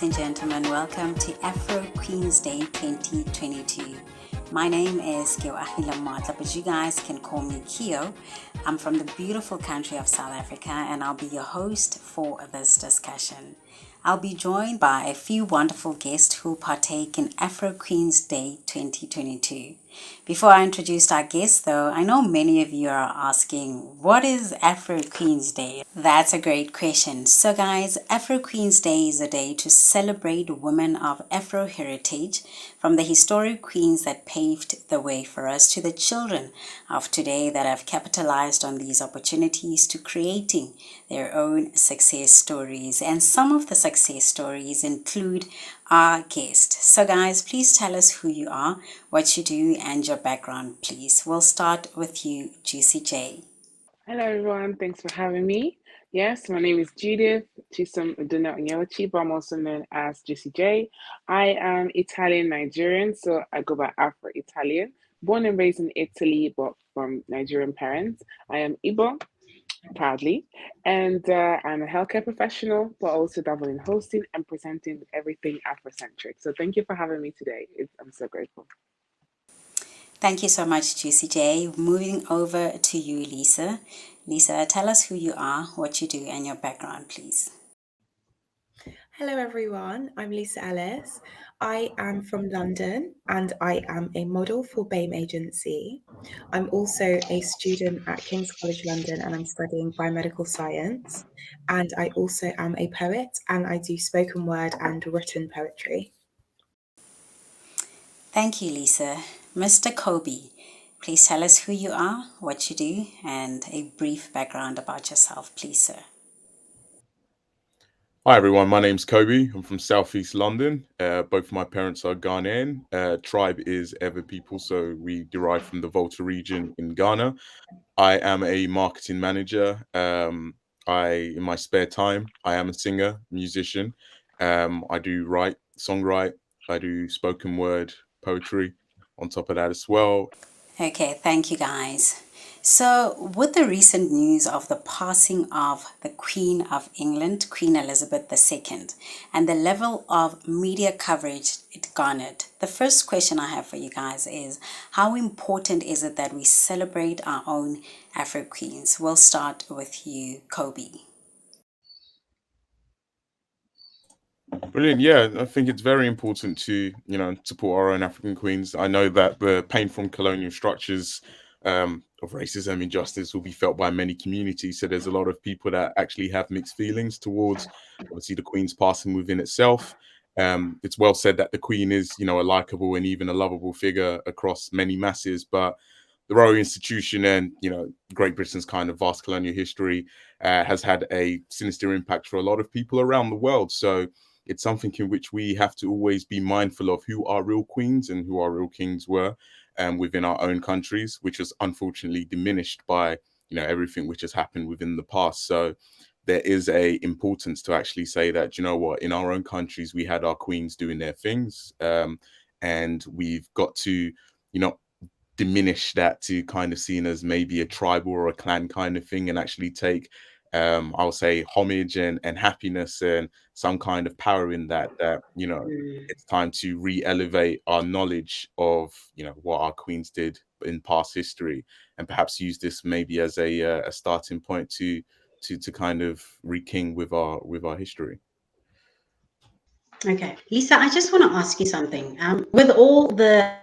and gentlemen, welcome to Afro Queens Day 2022. My name is Keoahila Mata, but you guys can call me Keo. I'm from the beautiful country of South Africa, and I'll be your host for this discussion. I'll be joined by a few wonderful guests who partake in Afro Queens Day 2022. Before I introduce our guests, though, I know many of you are asking, what is Afro Queens Day? That's a great question. So, guys, Afro Queens Day is a day to celebrate women of Afro heritage, from the historic queens that paved the way for us to the children of today that have capitalized on these opportunities to creating their own success stories. And some of the success stories include our guest. So, guys, please tell us who you are, what you do, and your background, please. We'll start with you, Juicy J. Hello, everyone. Thanks for having me. Yes, my name is Judith Chisum Udunyochi, but I'm also known as Juicy J. I am Italian Nigerian, so I go by Afro Italian. Born and raised in Italy, but from Nigerian parents. I am Igbo, proudly, and I'm a healthcare professional, but also dabble in hosting and presenting with everything Afrocentric. So thank you for having me today. I'm so grateful. Thank you so much, Juicy J. Moving over to you, Lisa. Lisa, tell us who you are, what you do, and your background, please. Hello, everyone. I'm Lisa Ellis. I am from London and I am a model for BAME Agency. I'm also a student at King's College London and I'm studying biomedical science. And I also am a poet and I do spoken word and written poetry. Thank you, Lisa. Mr. Koby, please tell us who you are, what you do, and a brief background about yourself, please, sir. Hi everyone, my name's Koby. I'm from Southeast London. Both my parents are Ghanaian. Tribe is Ever people, so we derive from the Volta region in Ghana. I am a marketing manager. In my spare time, I am a singer, musician. I do songwrite. I do spoken word poetry on top of that as well. Okay, thank you, guys. So, with the recent news of the passing of the Queen of England, Queen Elizabeth II, and the level of media coverage it garnered, the first question I have for you guys is, how important is it that we celebrate our own Afro Queens? We'll start with you, Koby. Brilliant. Yeah, I think it's very important to, support our own African queens. I know that the pain from colonial structures of racism, injustice will be felt by many communities. So there's a lot of people that actually have mixed feelings towards, obviously, the queen's passing within itself. It's well said that the queen is, a likable and even a lovable figure across many masses, but the royal institution and Great Britain's kind of vast colonial history has had a sinister impact for a lot of people around the world. So it's something in which we have to always be mindful of who our real queens and who our real kings were within our own countries, which is unfortunately diminished by everything which has happened within the past. So there is a importance to actually say that, what, in our own countries we had our queens doing their things, and we've got to diminish that to kind of seen as maybe a tribal or a clan kind of thing, and actually take I'll say homage and happiness and some kind of power in that it's time to re-elevate our knowledge of what our queens did in past history, and perhaps use this maybe as a starting point to kind of re-king with our history. Okay, Lisa, I just want to ask you something. With all the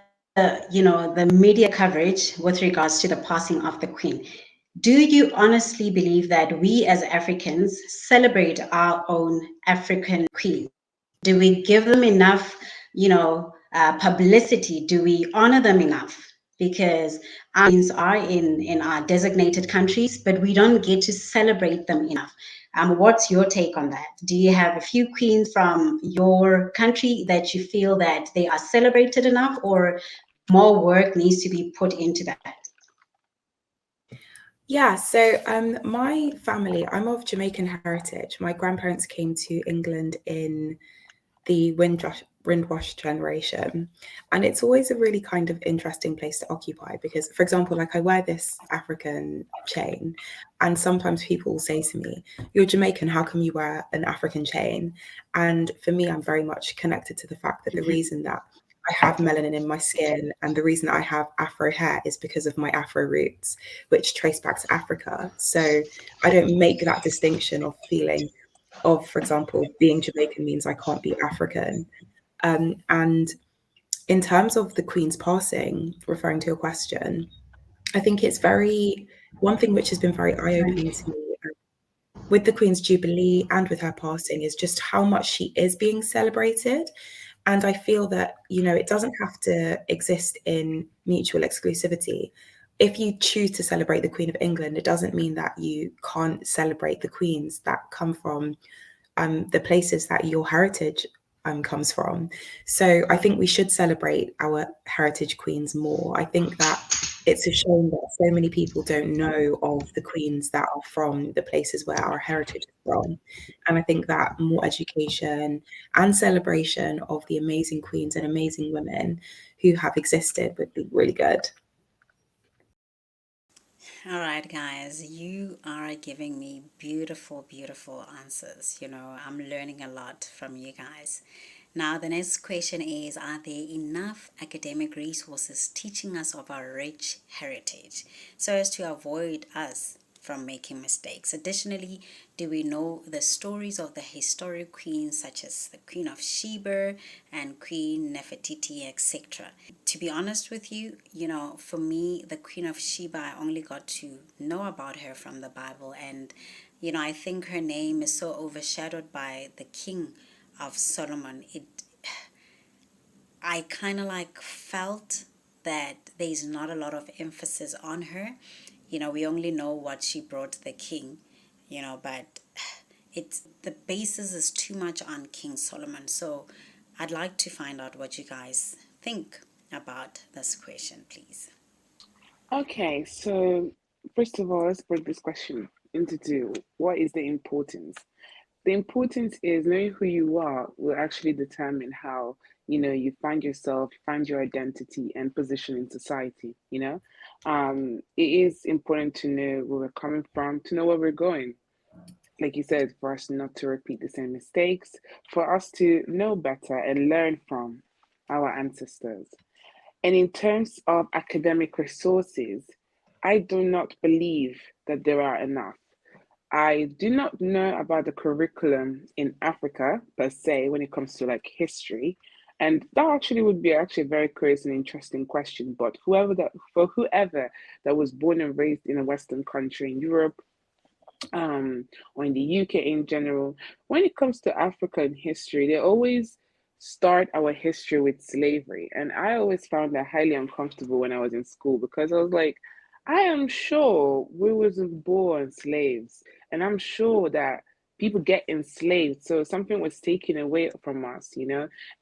media coverage with regards to the passing of the Queen, do you honestly believe that we as Africans celebrate our own African queens? Do we give them enough, publicity? Do we honor them enough? Because our queens are in our designated countries, but we don't get to celebrate them enough. What's your take on that? Do you have a few queens from your country that you feel that they are celebrated enough, or more work needs to be put into that? Yeah, so my family, I'm of Jamaican heritage. My grandparents came to England in the windwash generation. And it's always a really kind of interesting place to occupy because, for example, like I wear this African chain, and sometimes people say to me, "You're Jamaican, how come you wear an African chain?" And for me, I'm very much connected to the fact that the reason that I have melanin in my skin and the reason I have Afro hair is because of my Afro roots, which trace back to Africa. So I don't make that distinction of feeling of, for example, being Jamaican means I can't be African. And in terms of the Queen's passing, referring to your question, I think it's one thing which has been very eye opening to me with the Queen's Jubilee and with her passing is just how much she is being celebrated. And I feel that, it doesn't have to exist in mutual exclusivity. If you choose to celebrate the Queen of England, it doesn't mean that you can't celebrate the queens that come from the places that your heritage comes from. So I think we should celebrate our heritage queens more. I think that it's a shame that so many people don't know of the queens that are from the places where our heritage is from. And I think that more education and celebration of the amazing queens and amazing women who have existed would be really good. All right, guys, you are giving me beautiful, beautiful answers. I'm learning a lot from you guys. Now, the next question is, are there enough academic resources teaching us of our rich heritage so as to avoid us from making mistakes? Additionally, do we know the stories of the historic queens such as the Queen of Sheba and Queen Nefertiti, etc.? To be honest with you, for me, the Queen of Sheba, I only got to know about her from the Bible. And, I think her name is so overshadowed by the King of Solomon. I kind of like felt that there's not a lot of emphasis on her. We only know what she brought the king, but the basis is too much on King Solomon. So I'd like to find out what you guys think about this question, please. Okay, so first of all, let's break this question into two. What is the importance? The importance is knowing who you are will actually determine how, you find yourself, find your identity and position in society. It is important to know where we're coming from, to know where we're going. Like you said, for us not to repeat the same mistakes, for us to know better and learn from our ancestors. And in terms of academic resources, I do not believe that there are enough. I do not know about the curriculum in Africa per se when it comes to like history. And that actually would be actually a very curious and interesting question. But whoever that was born and raised in a Western country in Europe, or in the UK in general, when it comes to African history, they always start our history with slavery. And I always found that highly uncomfortable when I was in school because I was like, I am sure we wasn't born slaves. And I'm sure that people get enslaved. So something was taken away from us.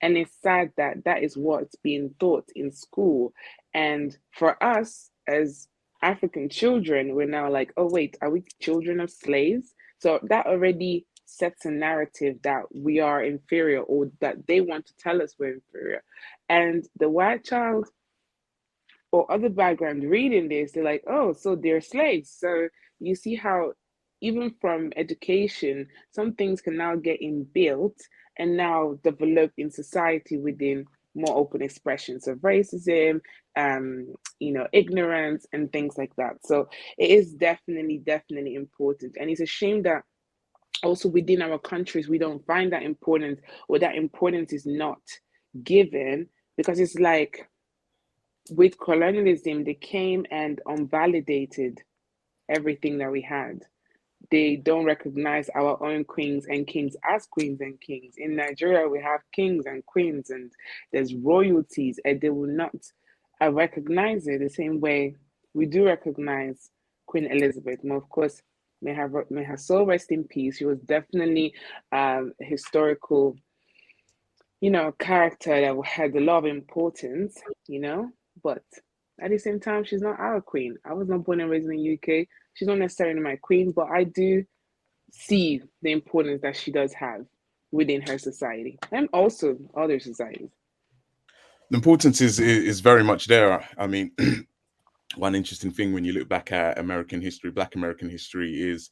And it's sad that that is what's being taught in school. And for us as African children, we're now like, oh, wait, are we children of slaves? So that already sets a narrative that we are inferior or that they want to tell us we're inferior. And the white child or other background reading this, they're like, oh, so they're slaves. So you see how even from education, some things can now get inbuilt and now develop in society within more open expressions of racism, ignorance and things like that. So it is definitely, definitely important. And it's a shame that also within our countries, we don't find that important or that importance is not given because it's like with colonialism, they came and unvalidated everything that we had. They don't recognize our own queens and kings as queens and kings. In Nigeria, we have kings and queens, and there's royalties, and they will not recognize it the same way we do recognize Queen Elizabeth. And of course, may her soul rest in peace. She was definitely a historical, character that had a lot of importance. But at the same time, she's not our queen. I was not born and raised in the UK. She's not necessarily my queen, but I do see the importance that she does have. within her society and also other societies. The importance is very much there. I mean, one interesting thing when you look back at American history, Black American history, is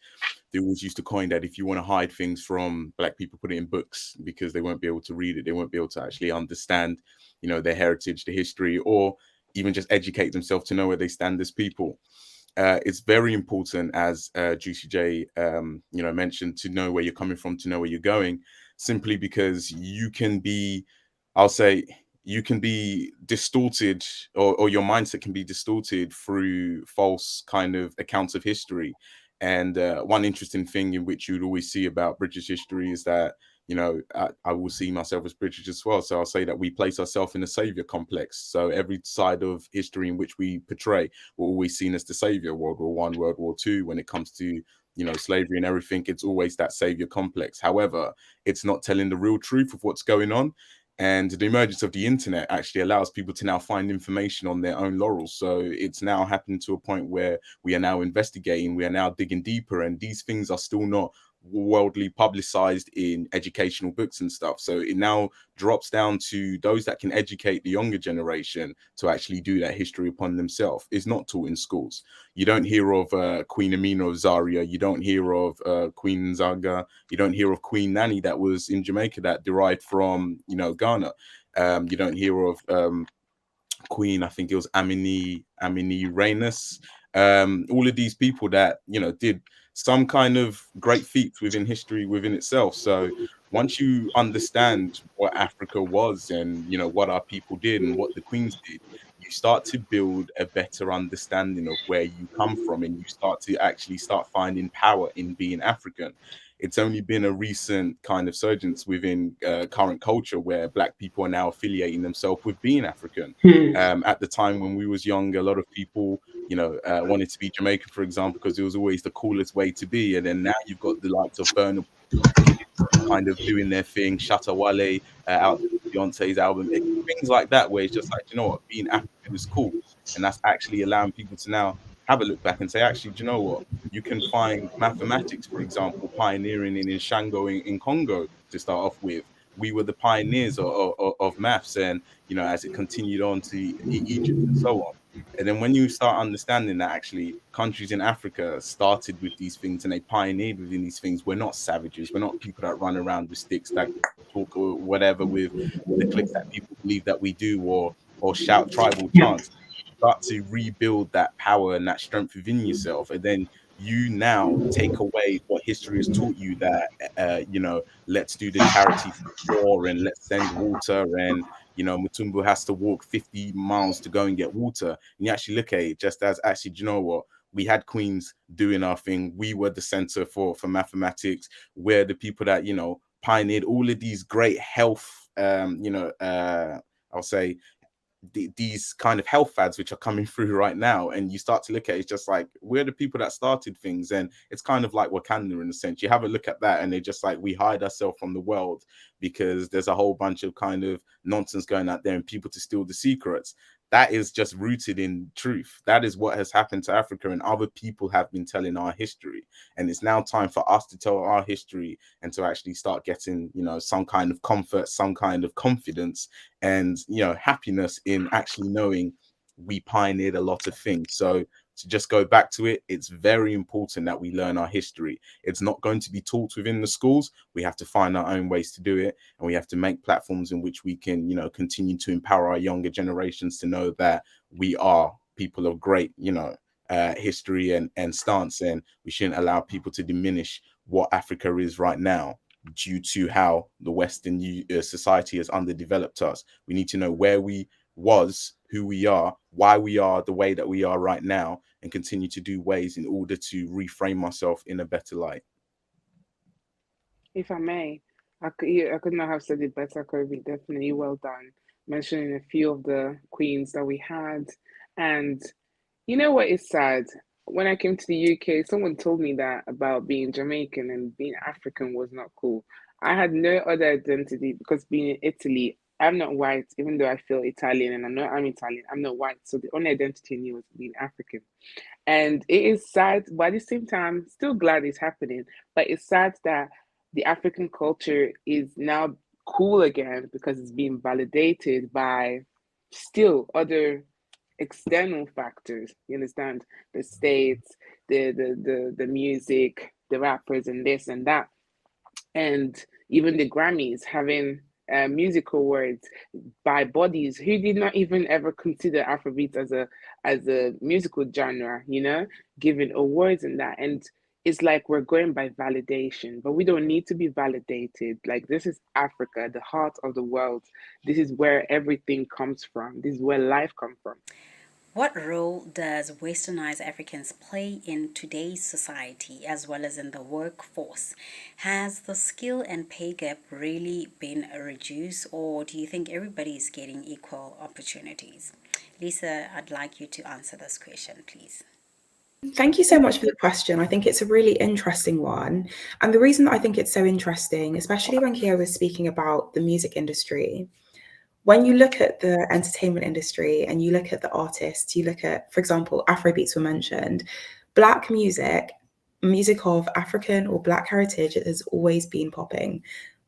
they always used to coin that if you want to hide things from Black people, put it in books because they won't be able to read it. They won't be able to actually understand, their heritage, the history, or even just educate themselves to know where they stand as people. It's very important, as Juicy J, mentioned, to know where you're coming from, to know where you're going, simply because you can be, I'll say, you can be distorted, or your mindset can be distorted through false kind of accounts of history. And one interesting thing in which you'd always see about British history is that, I will see myself as British as well. So I'll say that we place ourselves in a savior complex. So every side of history in which we portray, we're always seen as the savior. World War One, World War Two, when it comes to, slavery and everything, it's always that savior complex. However, it's not telling the real truth of what's going on. And the emergence of the internet actually allows people to now find information on their own laurels. So it's now happened to a point where we are now investigating, we are now digging deeper, and these things are still not worldly publicized in educational books and stuff. So it now drops down to those that can educate the younger generation to actually do that history upon themselves. It's not taught in schools. You don't hear of Queen Amina of Zaria. You don't hear of Queen Zaga. You don't hear of Queen Nanny that was in Jamaica that derived from, Ghana. You don't hear of Queen, I think it was Amini Reynus. All of these people that, did some kind of great feats within history within itself. So once you understand what Africa was and, what our people did and what the queens did, you start to build a better understanding of where you come from, and you start to actually start finding power in being African. It's only been a recent kind of surgence within current culture where Black people are now affiliating themselves with being African. At the time when we was young, a lot of people, wanted to be Jamaican, for example, because it was always the coolest way to be. And then now you've got the likes of Burna kind of doing their thing, Shatta Wale out Beyonce's album, things like that, where it's just like, what, being African is cool. And that's actually allowing people to now have a look back and say, actually, do you know what? You can find mathematics, for example, pioneering in Shango in Congo to start off with. We were the pioneers of maths, and as it continued on to Egypt and so on. And then when you start understanding that actually countries in Africa started with these things and they pioneered within these things, we're not savages. We're not people that run around with sticks that talk or whatever with the clicks that people believe that we do, or shout tribal chants. Start to rebuild that power and that strength within yourself, and then you now take away what history has taught you, that let's do the charity for war and let's send water, and Mutumbu has to walk 50 miles to go and get water. And you actually look at it just as, actually, do you know what? We had queens doing our thing. We were the center for mathematics. We're the people that, pioneered all of these great health, I'll say these kind of health fads which are coming through right now, and you start to look at it, it's just like, we're the people that started things. And it's kind of like Wakanda in a sense. You have a look at that and they're just like, we hide ourselves from the world because there's a whole bunch of kind of nonsense going out there and people to steal the secrets. That is just rooted in truth. That is what has happened to Africa, and other people have been telling our history, and it's now time for us to tell our history and to actually start getting some kind of comfort, some kind of confidence, and happiness in actually knowing we pioneered a lot of things. So to just go back to it, it's very important that we learn our history. It's not going to be taught within the schools. We have to find our own ways to do it, and we have to make platforms in which we can continue to empower our younger generations to know that we are people of great history and stance, and we shouldn't allow people to diminish what Africa is right now due to how the Western society has underdeveloped us. We need to know where we was, who we are, why we are the way that we are right now, and continue to do ways in order to reframe myself in a better light. If I may, I could not have said it better, Kobe. Definitely well done. Mentioning a few of the queens that we had. And you know what is sad? When I came to the UK, someone told me that about being Jamaican and being African was not cool. I had no other identity because being in Italy, I'm not white, even though I feel Italian and I know I'm Italian, I'm not white. So the only identity I knew was being African. And it is sad, but at the same time, still glad it's happening. But it's sad that the African culture is now cool again because it's being validated by still other external factors. You understand? The states, the music, the rappers, and this and that, and even the Grammys having music awards by bodies who did not even ever consider Afrobeat as a musical genre, you know, giving awards and that. And it's like we're going by validation, but we don't need to be validated. Like, this is Africa, the heart of the world. This is where everything comes from. This is where life comes from. What role does westernized Africans play in today's society as well as in the workforce? Has the skill and pay gap really been reduced, or do you think everybody is getting equal opportunities? Lisa, I'd like you to answer this question, please. Thank you so much for the question. I think it's a really interesting one. And the reason that I think it's so interesting, especially when Kia was speaking about the music industry, when you look at the entertainment industry and you look at the artists, you look at, for example, Afrobeats were mentioned, Black music, music of African or Black heritage has always been popping.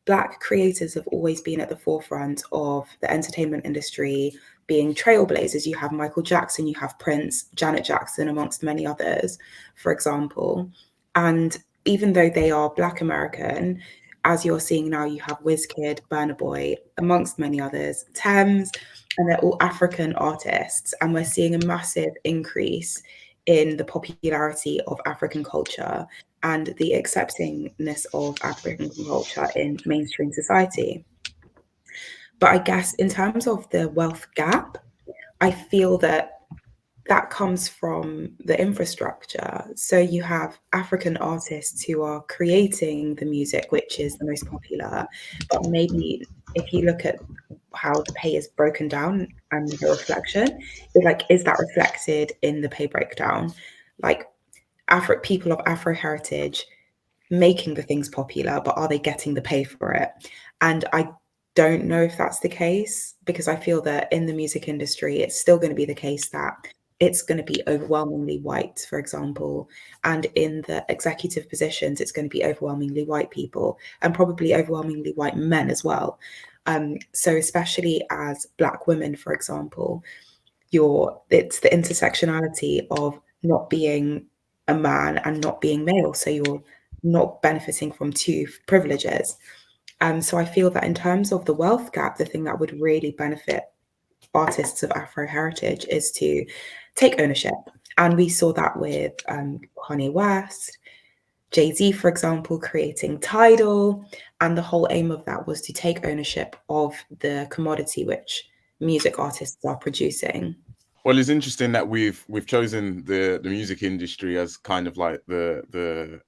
Black creators have always been at the forefront of the entertainment industry, being trailblazers. You have Michael Jackson, you have Prince, Janet Jackson, amongst many others, for example. And even though they are Black American, as you're seeing now, you have Wizkid, Burna Boy, amongst many others, Thames, and they're all African artists. And we're seeing a massive increase in the popularity of African culture and the acceptingness of African culture in mainstream society. But I guess in terms of the wealth gap, I feel that that comes from the infrastructure. So you have African artists who are creating the music, which is the most popular. But maybe if you look at how the pay is broken down and the reflection, it's like, is that reflected in the pay breakdown? Like people of Afro heritage making the things popular, but are they getting the pay for it? And I don't know if that's the case, because I feel that in the music industry, it's still going to be the case that it's going to be overwhelmingly white, for example. And in the executive positions, it's going to be overwhelmingly white people and probably overwhelmingly white men as well. So especially as Black women, for example, it's the intersectionality of not being a man and not being male. So you're not benefiting from two privileges. So I feel that in terms of the wealth gap, the thing that would really benefit artists of Afro heritage is to take ownership. And we saw that with Kanye West, Jay-Z, for example, creating Tidal. And the whole aim of that was to take ownership of the commodity which music artists are producing. Well, it's interesting that we've chosen the music industry as kind of like the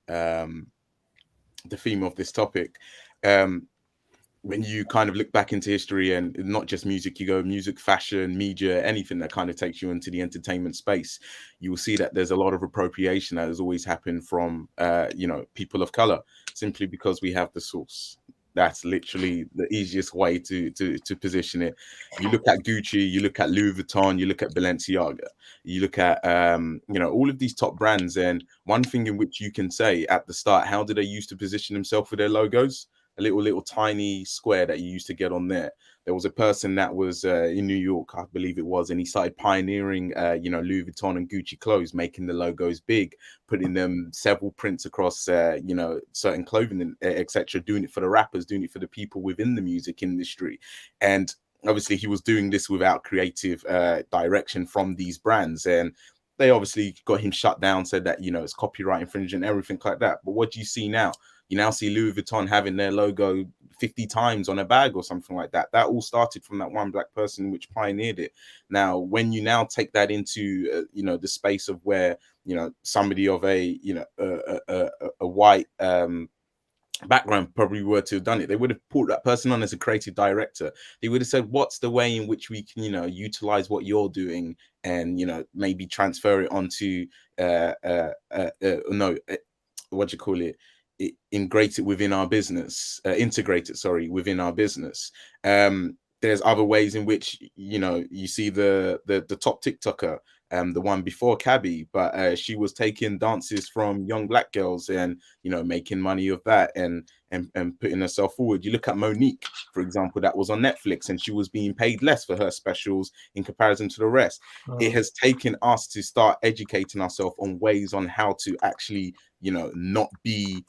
theme of this topic. When you kind of look back into history, and not just music, you go music, fashion, media, anything that kind of takes you into the entertainment space, you will see that there's a lot of appropriation that has always happened from people of color, simply because we have the source. That's literally the easiest way to position it. You look at Gucci, you look at Louis Vuitton, you look at Balenciaga, you look at all of these top brands, and one thing in which you can say at the start, how do they used to position themselves with their logos? A little tiny square that you used to get on there. There was a person that was in New York, I believe it was, and he started pioneering, Louis Vuitton and Gucci clothes, making the logos big, putting them several prints across, certain clothing, etc. Doing it for the rappers, doing it for the people within the music industry, and obviously he was doing this without creative direction from these brands, and they obviously got him shut down, said that it's copyright infringement, everything like that. But what do you see now? You now see Louis Vuitton having their logo 50 times on a bag or something like that. That all started from that one Black person which pioneered it. Now, when you now take that into, the space of where, somebody of a white background probably were to have done it, they would have put that person on as a creative director. They would have said, what's the way in which we can, utilize what you're doing and, maybe transfer it onto, what do you call it? Integrate it within our business. Within our business. There's other ways in which you see the top TikToker the one before Koby, but she was taking dances from young black girls and making money of that and putting herself forward. You look at Monique, for example, that was on Netflix and she was being paid less for her specials in comparison to the rest. It has taken us to start educating ourselves on ways on how to actually not be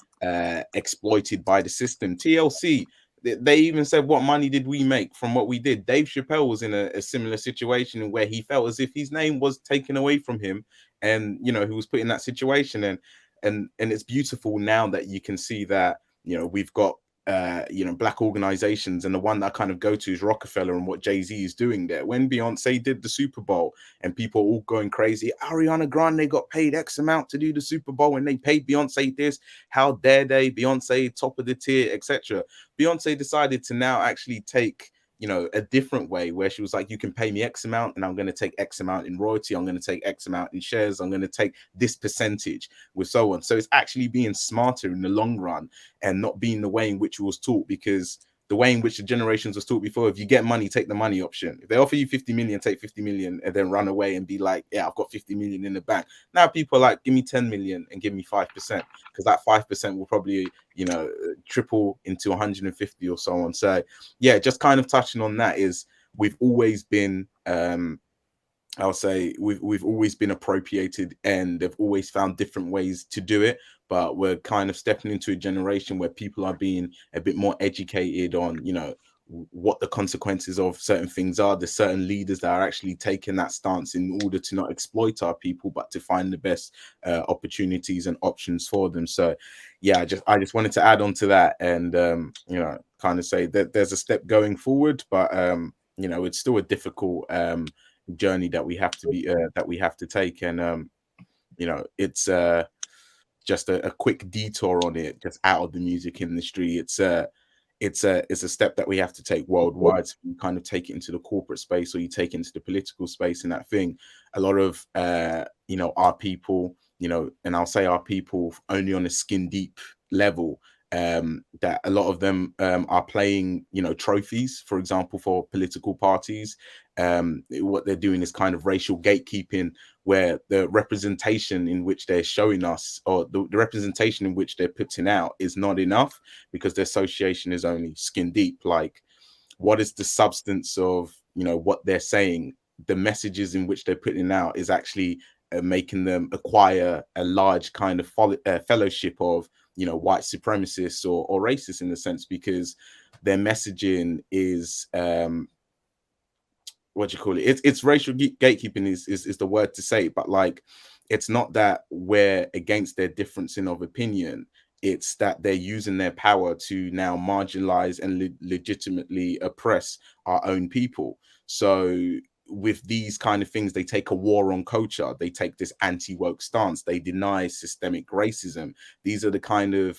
exploited by the system. TLC, they even said, what money did we make from what we did? Dave Chappelle was in a similar situation where he felt as if his name was taken away from him, and he was put in that situation. And it's beautiful now that you can see that we've got black organizations, and the one that I kind of go to is Rockefeller and what Jay-Z is doing there. When Beyonce did the Super Bowl and people all going crazy, Ariana Grande got paid X amount to do the Super Bowl and they paid Beyonce this, how dare they, Beyonce top of the tier, etc. Beyonce decided to now actually take a different way, where she was like, you can pay me X amount and I'm going to take X amount in royalty, I'm going to take X amount in shares, I'm going to take this percentage with so on. So it's actually being smarter in the long run and not being the way in which it was taught, because the way in which the generations was taught before, if you get money, take the money option. If they offer you 50 million, take 50 million and then run away and be like, yeah, I've got 50 million in the bank. Now people are like, give me 10 million and give me 5%, because that 5% will probably, triple into 150 or so on. So yeah, just kind of touching on that is we've always been, I'll say we've always been appropriated, and they've always found different ways to do it. But we're kind of stepping into a generation where people are being a bit more educated on, what the consequences of certain things are. There's certain leaders that are actually taking that stance in order to not exploit our people, but to find the best opportunities and options for them. So yeah, I just wanted to add on to that, and kind of say that there's a step going forward, but it's still a difficult journey that we have to take. And it's just a quick detour on it, just out of the music industry. It's a step that we have to take worldwide. So you kind of take it into the corporate space, or you take it into the political space, and that thing. A lot of our people, and I'll say our people only on a skin deep level, that a lot of them are playing trophies, for example, for political parties. What they're doing is kind of racial gatekeeping, where the representation in which they're showing us, or the representation in which they're putting out, is not enough, because the association is only skin deep. Like, what is the substance of what they're saying? The messages in which they're putting out is actually making them acquire a large kind of fellowship of white supremacists or racists, in a sense, because their messaging is what do you call it? It's racial gatekeeping is the word to say, but like, it's not that we're against their difference in of opinion. It's that they're using their power to now marginalize and legitimately oppress our own people. So with these kind of things, they take a war on culture. They take this anti-woke stance. They deny systemic racism. These are the kind of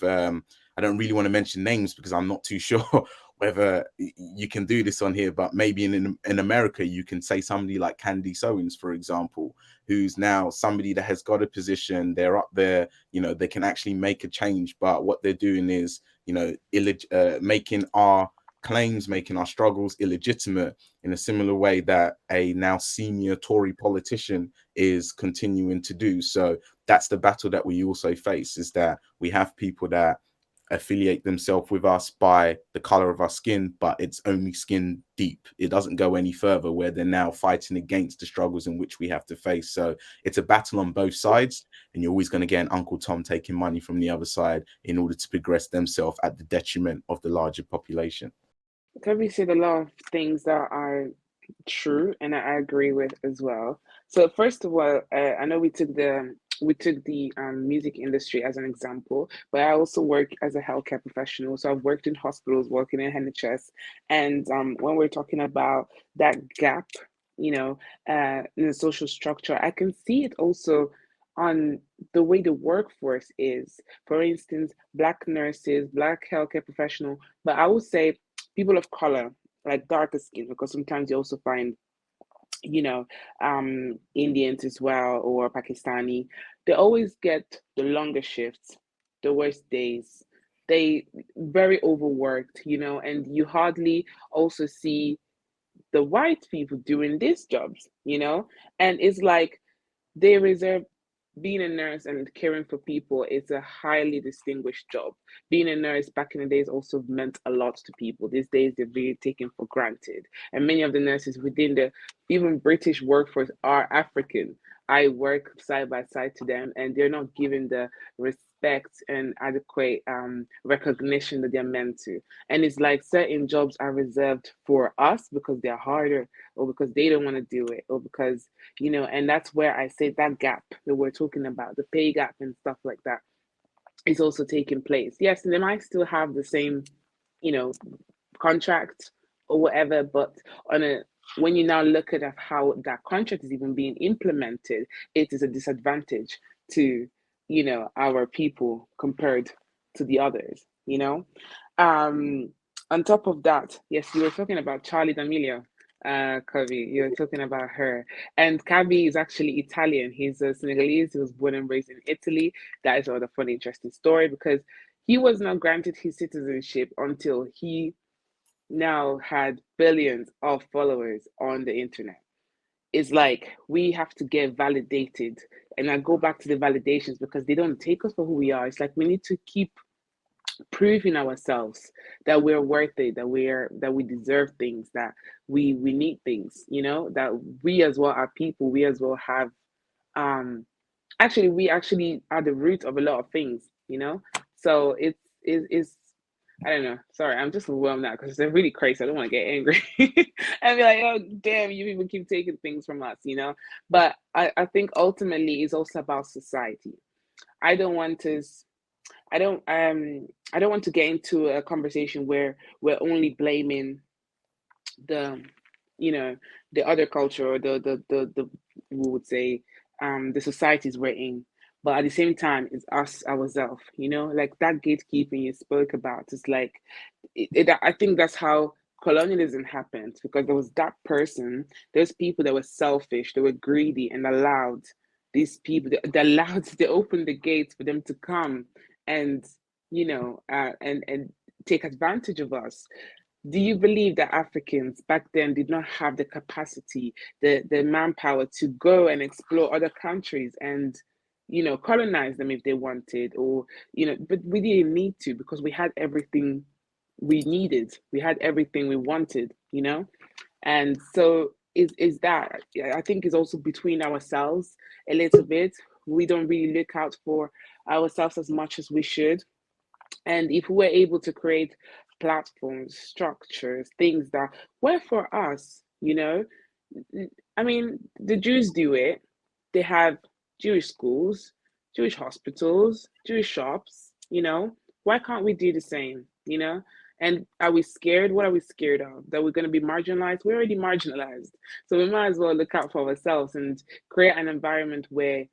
I don't really want to mention names because I'm not too sure whether you can do this on here, but maybe in America, you can say somebody like Candace Owens, for example, who's now somebody that has got a position. They're up there, they can actually make a change. But what they're doing is, making our claims, making our struggles illegitimate, in a similar way that a now senior Tory politician is continuing to do. So that's the battle that we also face, is that we have people that affiliate themselves with us by the color of our skin, but it's only skin deep. It doesn't go any further, where they're now fighting against the struggles in which we have to face. So it's a battle on both sides, and you're always going to get an Uncle Tom taking money from the other side in order to progress themselves at the detriment of the larger population. Koby said a lot of things that are true, and I agree with as well. So first of all, I know we took the music industry as an example, but I also work as a healthcare professional. So I've worked in hospitals, working in NHS, and when we're talking about that gap, in the social structure, I can see it also on the way the workforce is. For instance, Black nurses, Black healthcare professional, but I would say people of color, like darker skin, because sometimes you also find Indians as well, or Pakistani. They always get the longer shifts, the worst days. They very overworked, and you hardly also see the white people doing these jobs, and it's like they reserve being a nurse and caring for people is a highly distinguished job. Being a nurse back in the days also meant a lot to people. These days, they're really taken for granted. And many of the nurses within the even British workforce are African. I work side by side to them, and they're not given the respect and adequate recognition that they're meant to. And it's like certain jobs are reserved for us because they're harder, or because they don't want to do it, or because, and that's where I say that gap that we're talking about, the pay gap and stuff like that, is also taking place. Yes, they might still have the same, you know, contract or whatever, but on a when you now look at how that contract is even being implemented, it is a disadvantage to, our people compared to the others, Um, on top of that, yes, you were talking about Charlie D'Amelio, Koby. You were talking about her. And Kabi is actually Italian. He's a Senegalese. He was born and raised in Italy. That is another funny, interesting story because he was not granted his citizenship until he now had billions of followers on the internet. It's like we have to get validated. And I go back to the validations because they don't take us for who we are. It's like we need to keep proving ourselves that we're worth it, that we deserve things, that we need things, that we as well are people, we as well have actually we actually are the root of a lot of things, so it's I don't know. Sorry, I'm just overwhelmed now because they're really crazy. I don't want to get angry and be like, oh, damn, you people keep taking things from us, But I think ultimately it's also about society. I don't want to I don't I don't want to get into a conversation where we're only blaming the the other culture, or the we would say the societies we're in, but at the same time it's us ourselves, like that gatekeeping you spoke about. It's like I think that's how colonialism happened, because there was that person, there's people that were selfish, they were greedy, and allowed these people, they allowed, they opened the gates for them to come and and take advantage of us. Do you believe that Africans back then did not have the capacity, the manpower to go and explore other countries and, colonize them if they wanted, or, but we didn't need to because we had everything we needed. We had everything we wanted, And so is that, I think, is also between ourselves a little bit. We don't really look out for ourselves as much as we should. And if we're able to create platforms, structures, things that were for us, I mean, the Jews do it. They have Jewish schools, Jewish hospitals, Jewish shops, Why can't we do the same, And are we scared? What are we scared of? That we're going to be marginalized? We're already marginalized. So we might as well look out for ourselves and create an environment where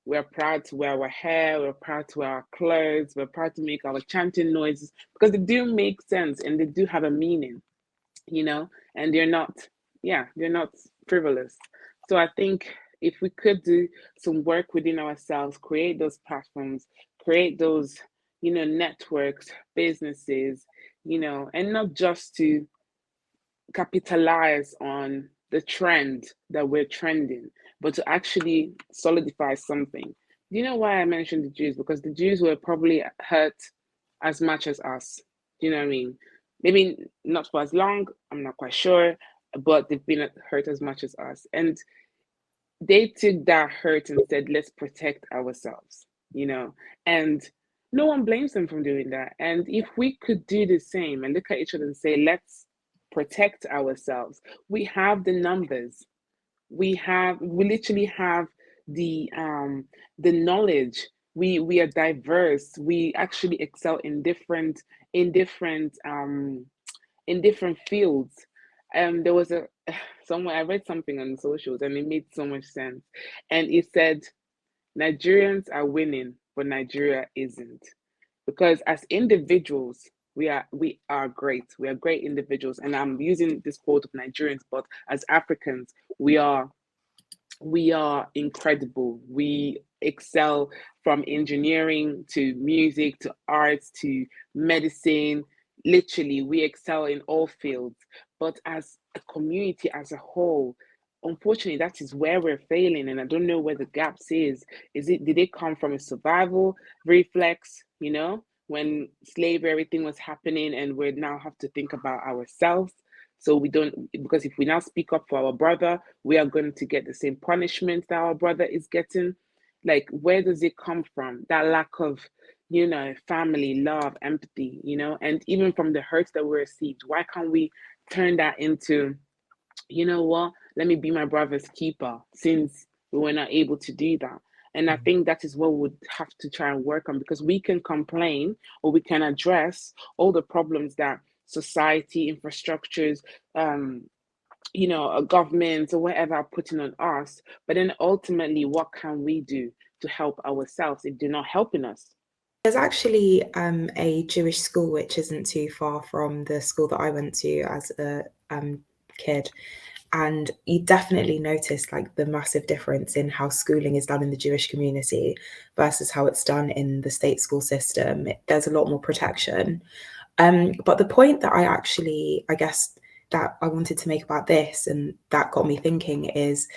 we're proud to wear our hair, we're proud to wear our clothes, we're proud to make our chanting noises, because they do make sense and they do have a meaning, and they're not frivolous. So I think if we could do some work within ourselves, create those platforms, create those, networks, businesses, and not just to capitalize on the trend that we're trending, but to actually solidify something. Do you know why I mentioned the Jews? Because the Jews were probably hurt as much as us. Do you know what I mean? Maybe not for as long, I'm not quite sure, but they've been hurt as much as us. And they took that hurt and said, let's protect ourselves, and no one blames them for doing that. And if we could do the same and look at each other and say, let's protect ourselves, we have the numbers, we literally have the knowledge, we are diverse, we actually excel in different in different fields. There was a somewhere I read something on the socials and it made so much sense. And it said Nigerians are winning, but Nigeria isn't. Because as individuals, we are great. We are great individuals. And I'm using this quote of Nigerians, but as Africans, we are incredible. We excel from engineering to music to arts to medicine. Literally, we excel in all fields. But as a community as a whole, unfortunately, that is where we're failing, and I don't know where the gaps is. Did it come from a survival reflex, when slavery, everything was happening, and we now have to think about ourselves? So we don't, because if we now speak up for our brother, we are going to get the same punishment that our brother is getting. Like, where does it come from? That lack of, family, love, empathy, and even from the hurts that we received, why can't we turn that into, you know what, let me be my brother's keeper, since we were not able to do that? And I think that is what we would have to try and work on, because we can complain or we can address all the problems that society, infrastructures, governments or whatever are putting on us. But then ultimately, what can we do to help ourselves if they're not helping us? There's actually a Jewish school which isn't too far from the school that I went to as a kid. And you definitely notice like the massive difference in how schooling is done in the Jewish community versus how it's done in the state school system. There's a lot more protection. But the point that I guess, that I wanted to make about this and that got me thinking is,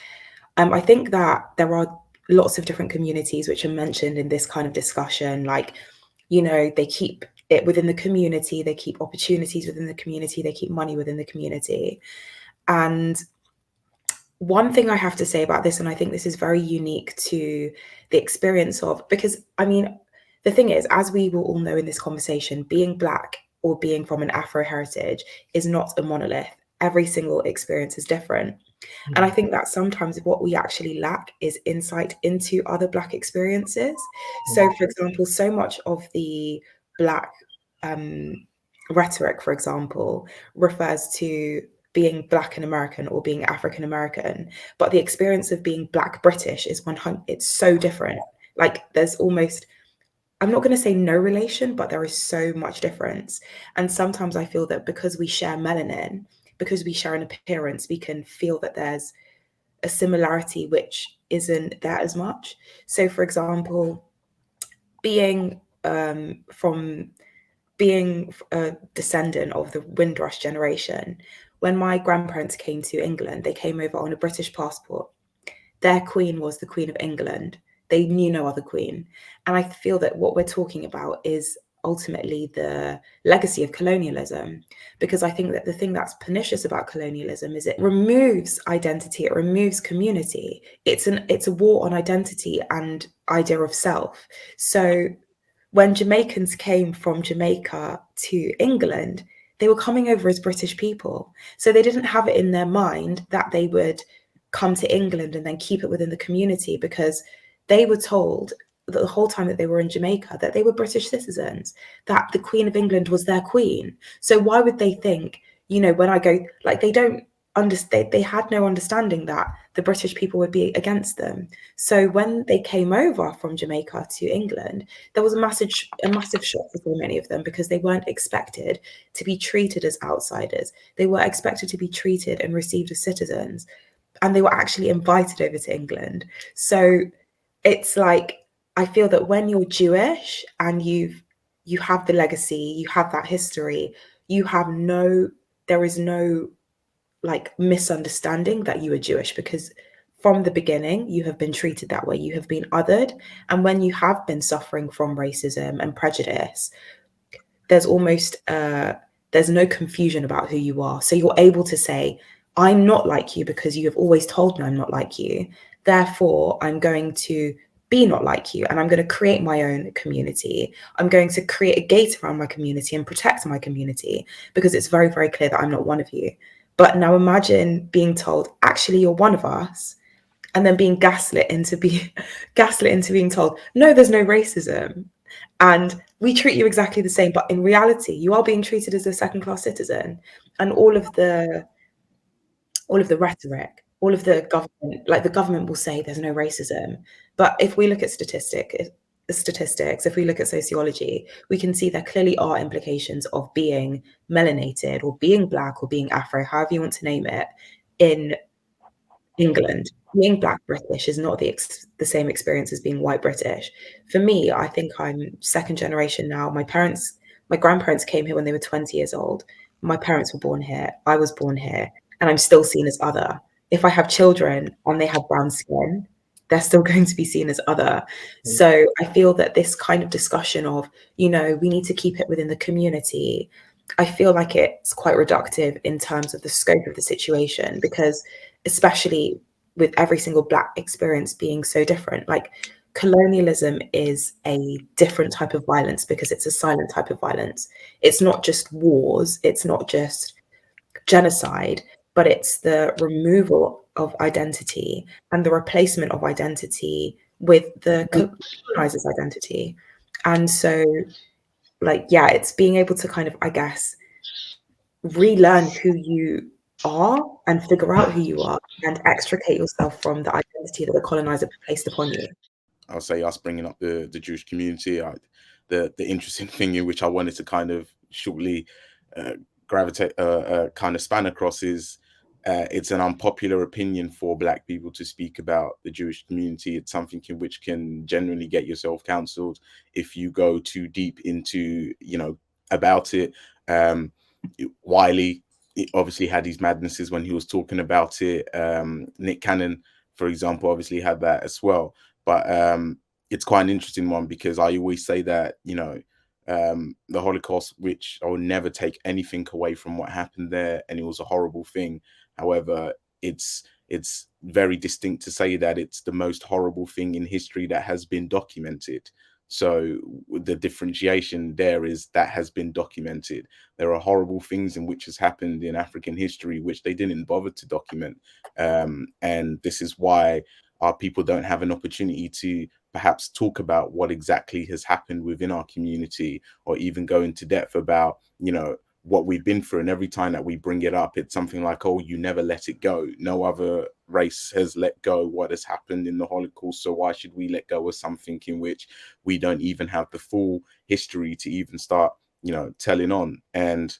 I think that there are lots of different communities which are mentioned in this kind of discussion. Like, they keep it within the community, they keep opportunities within the community, they keep money within the community. And one thing I have to say about this, and I think this is very unique to the experience of, because the thing is, as we will all know in this conversation, being Black or being from an Afro heritage is not a monolith. Every single experience is different. And I think that sometimes what we actually lack is insight into other Black experiences. So, for example, so much of the Black rhetoric, for example, refers to being Black and American or being African American, but the experience of being Black British is 100. It's so different. Like, there's almost, I'm not going to say no relation, but there is so much difference. And sometimes I feel that because we share melanin, because we share an appearance, we can feel that there's a similarity which isn't there as much. So, for example, being a descendant of the Windrush generation, when my grandparents came to England, they came over on a British passport. Their queen was the Queen of England. They knew no other queen. And I feel that what we're talking about is ultimately the legacy of colonialism, because I think that the thing that's pernicious about colonialism is it removes identity, it removes community. It's a war on identity and idea of self. So when Jamaicans came from Jamaica to England, they were coming over as British people. So they didn't have it in their mind that they would come to England and then keep it within the community, because they were told that the whole time that they were in Jamaica that they were British citizens, that the Queen of England was their queen. So why would they think, when I go, like, they don't understand, they had no understanding that the British people would be against them. So when they came over from Jamaica to England, there was a massive shock for so many of them, because they weren't expected to be treated as outsiders. They were expected to be treated and received as citizens, and they were actually invited over to England. So it's like, I feel that when you're Jewish and you have the legacy, you have that history, there is no like misunderstanding that you are Jewish, because from the beginning you have been treated that way, you have been othered. And when you have been suffering from racism and prejudice, there's almost there's no confusion about who you are. So you're able to say, I'm not like you because you have always told me I'm not like you. Therefore, I'm going to be not like you, and I'm going to create my own community. I'm going to create a gate around my community and protect my community, because it's very, very clear that I'm not one of you. But now imagine being told, actually, you're one of us, and then being gaslit into being told, no, there's no racism, and we treat you exactly the same, but in reality, you are being treated as a second-class citizen. And all of the rhetoric, all of the government, like the government will say there's no racism. But if we look at statistics, if we look at sociology, we can see there clearly are implications of being melanated or being Black or being Afro, however you want to name it, in England. Being Black British is not the same experience as being white British. For me, I think I'm second generation now. My grandparents came here when they were 20 years old. My parents were born here. I was born here, and I'm still seen as other. if I have children and they have brown skin, they're still going to be seen as other. So I feel that this kind of discussion of, we need to keep it within the community, I feel like it's quite reductive in terms of the scope of the situation, because especially with every single Black experience being so different, like colonialism is a different type of violence because it's a silent type of violence. It's not just wars, it's not just genocide, but it's the removal of identity and the replacement of identity with the colonizer's identity. And so, it's being able to kind of, I guess, relearn who you are and figure out who you are and extricate yourself from the identity that the colonizer placed upon you. I'll say us bringing up the Jewish community. The interesting thing in which I wanted to kind of shortly gravitate, kind of span across is it's an unpopular opinion for Black people to speak about the Jewish community. It's something in which can generally get yourself cancelled if you go too deep into, about it. Wiley obviously had his madnesses when he was talking about it. Nick Cannon, for example, obviously had that as well. But it's quite an interesting one because I always say that, the Holocaust, which I will never take anything away from what happened there, and it was a horrible thing. However, it's very distinct to say that it's the most horrible thing in history that has been documented. So the differentiation there is that has been documented. There are horrible things in which has happened in African history which they didn't bother to document, and this is why our people don't have an opportunity to perhaps talk about what exactly has happened within our community, or even go into depth about, what we've been through. And every time that we bring it up, it's something like, oh, you never let it go. No other race has let go what has happened in the Holocaust. So why should we let go of something in which we don't even have the full history to even start, telling on? And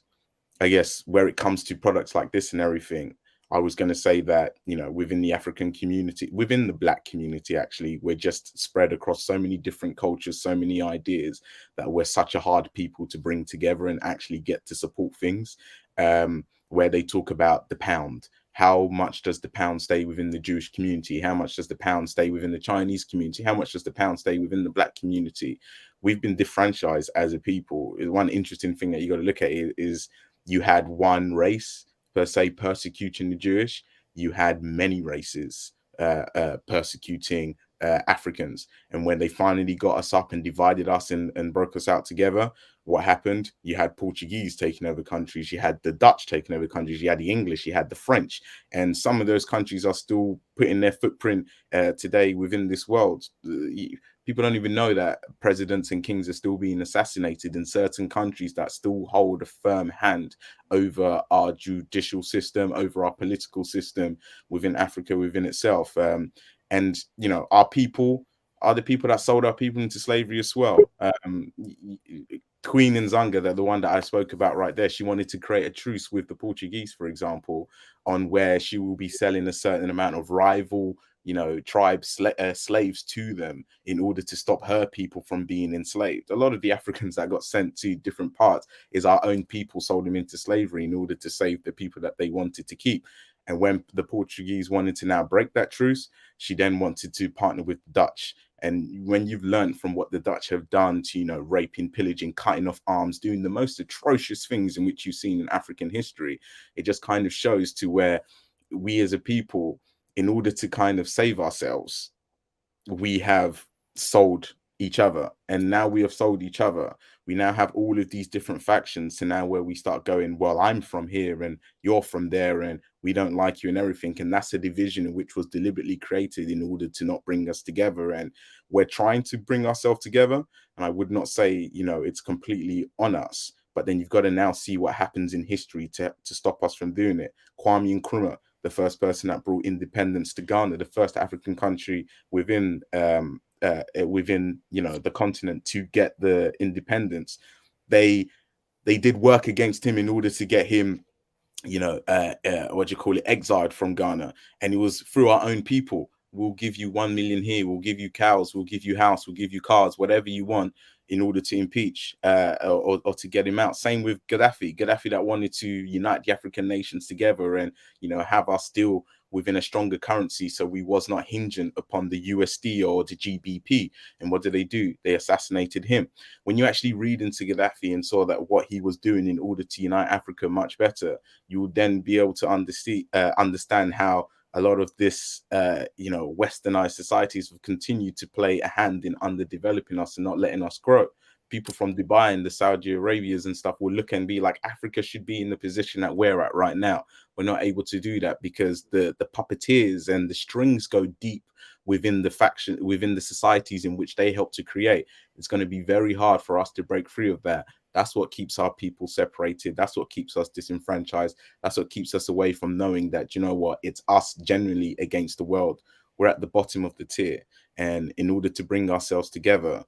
I guess where it comes to products like this and everything, I was going to say that, within the African community, within the Black community, actually, we're just spread across so many different cultures, so many ideas, that we're such a hard people to bring together and actually get to support things. Where they talk about the pound. How much does the pound stay within the Jewish community? How much does the pound stay within the Chinese community? How much does the pound stay within the Black community? We've been disfranchised as a people. One interesting thing that you got to look at is you had one race per se persecuting the Jewish. You had many races persecuting Africans. And when they finally got us up and divided us and broke us out together, what happened? You had Portuguese taking over countries, you had the Dutch taking over countries, you had the English, you had the French, and some of those countries are still putting their footprint today within this world. People don't even know that presidents and kings are still being assassinated in certain countries that still hold a firm hand over our judicial system, over our political system within Africa, within itself. And, our people are the people that sold our people into slavery as well. Queen Nzanga, the one that I spoke about right there, she wanted to create a truce with the Portuguese, for example, on where she will be selling a certain amount of rival, tribes, slaves to them in order to stop her people from being enslaved. A lot of the Africans that got sent to different parts is our own people sold them into slavery in order to save the people that they wanted to keep. And when the Portuguese wanted to now break that truce, she then wanted to partner with the Dutch. And when you've learned from what the Dutch have done to, raping, pillaging, cutting off arms, doing the most atrocious things in which you've seen in African history, it just kind of shows to where we as a people, in order to kind of save ourselves, we have sold each other. And now we have sold each other. We now have all of these different factions to now where we start going, well, I'm from here and you're from there and we don't like you and everything. And that's a division which was deliberately created in order to not bring us together. And we're trying to bring ourselves together. And I would not say, it's completely on us. But then you've got to now see what happens in history to stop us from doing it. Kwame Nkrumah, the first person that brought independence to Ghana, the first African country within the continent to get the independence. They did work against him in order to get him exiled from Ghana. And it was through our own people. We'll give you 1 million here, we'll give you cows, we'll give you house, we'll give you cars, whatever you want. in order to impeach or to get him out. Same with Gaddafi that wanted to unite the African nations together and, have us still within a stronger currency, so we was not hinging upon the USD or the GBP. And what did they do? They assassinated him. When you actually read into Gaddafi and saw that what he was doing in order to unite Africa much better, you would then be able to understand how a lot of this, westernized societies have continued to play a hand in underdeveloping us and not letting us grow. People from Dubai and the Saudi Arabias and stuff will look and be like, Africa should be in the position that we're at right now. We're not able to do that because the puppeteers and the strings go deep within the societies in which they help to create. It's going to be very hard for us to break free of that. That's what keeps our people separated. That's what keeps us disenfranchised. That's what keeps us away from knowing that, it's us generally against the world. We're at the bottom of the tier. And in order to bring ourselves together,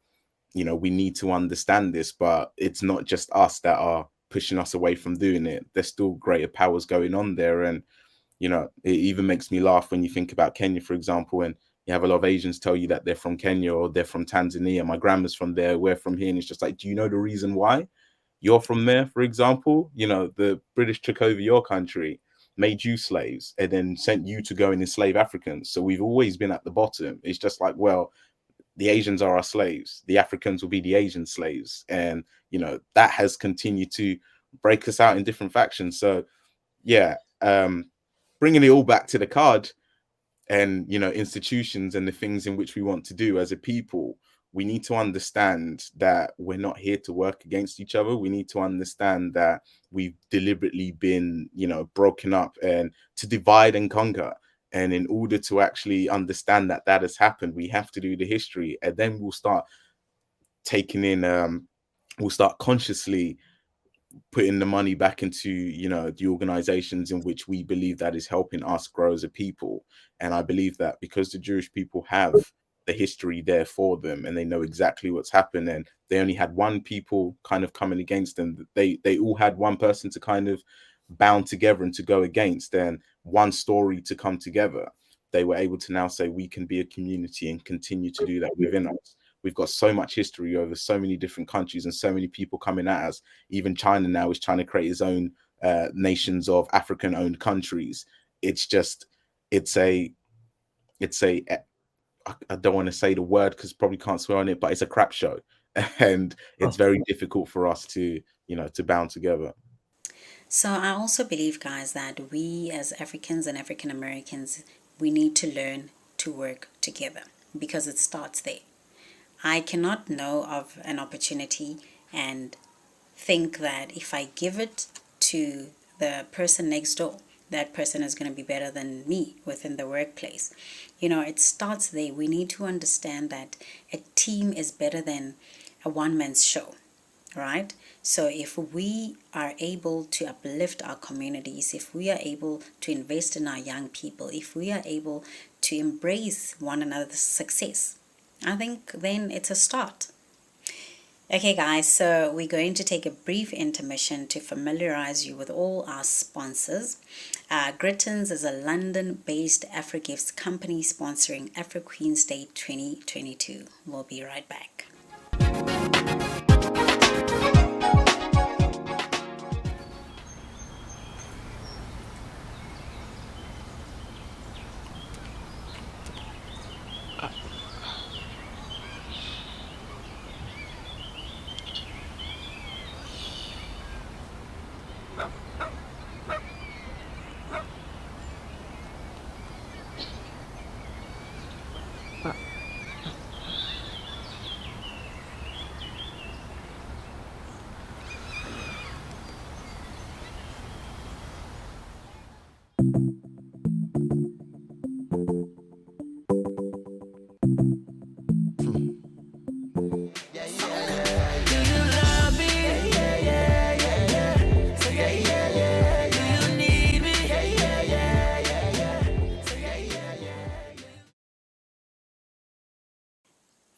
we need to understand this, but it's not just us that are pushing us away from doing it. There's still greater powers going on there. And, it even makes me laugh when you think about Kenya, for example, and you have a lot of Asians tell you that they're from Kenya or they're from Tanzania. My grandma's from there, we're from here. And it's just like, do you know the reason why you're from there? For example, the British took over your country, made you slaves, and then sent you to go and enslave Africans. So we've always been at the bottom. It's just like, well, the Asians are our slaves. The Africans will be the Asian slaves. And, that has continued to break us out in different factions. So, yeah, bringing it all back to the card and, institutions and the things in which we want to do as a people, we need to understand that we're not here to work against each other. We need to understand that we've deliberately been, broken up and to divide and conquer. And in order to actually understand that that has happened, we have to do the history, and then we'll start taking in, we'll start consciously putting the money back into, the organizations in which we believe that is helping us grow as a people. And I believe that because the Jewish people have the history there for them and they know exactly what's happened, and they only had one people kind of coming against them. They all had one person to kind of bound together and to go against, and one story to come together. They were able to now say we can be a community and continue to do that within us. We've got so much history over so many different countries and so many people coming at us. Even China now is trying to create its own nations of African-owned countries. It's a I don't want to say the word because probably can't swear on it, but it's a crap show, and it's very difficult for us to to bound together. So I also believe, guys, that we as Africans and African Americans, we need to learn to work together because it starts there. I cannot know of an opportunity and think that if I give it to the person next door, that person is going to be better than me within the workplace. It starts there. We need to understand that a team is better than a one-man's show, right? So if we are able to uplift our communities, if we are able to invest in our young people, if we are able to embrace one another's success, I think then it's a start. Okay, guys, so we're going to take a brief intermission to familiarize you with all our sponsors. Grittins is a London-based Afro-Gifts company sponsoring Afro Queens Day 2022. We'll be right back.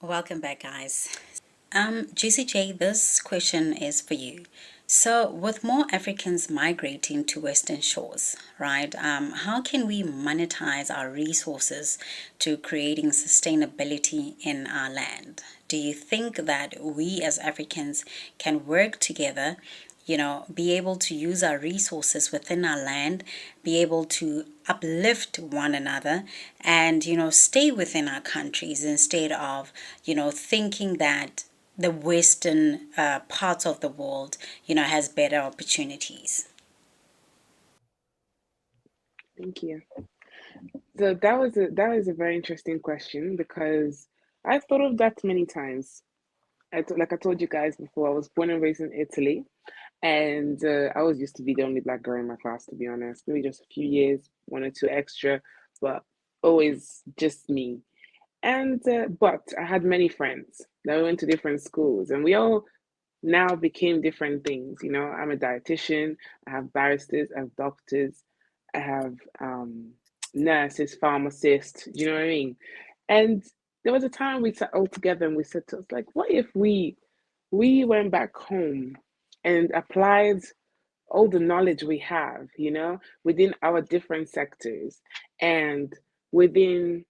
Welcome back, guys. GCJ, this question is for you. So, with more Africans migrating to Western shores, right, how can we monetize our resources to creating sustainability in our land? Do you think that we as Africans can work together, be able to use our resources within our land, be able to uplift one another, and, stay within our countries instead of, thinking that the western parts of the world has better opportunities? Thank you. So that was a very interesting question because I've thought of that many times. Like I told you guys before, I was born and raised in Italy, and I was used to be the only black girl in my class, to be honest. Maybe just a few years, one or two extra, but always just me. And but I had many friends that went to different schools, and we all now became different things. I'm a dietitian, I have barristers, I have doctors, I have nurses, pharmacists. Do you know what I mean? And there was a time we sat all together and we said to us, like, what if we went back home and applied all the knowledge we have, within our different sectors and within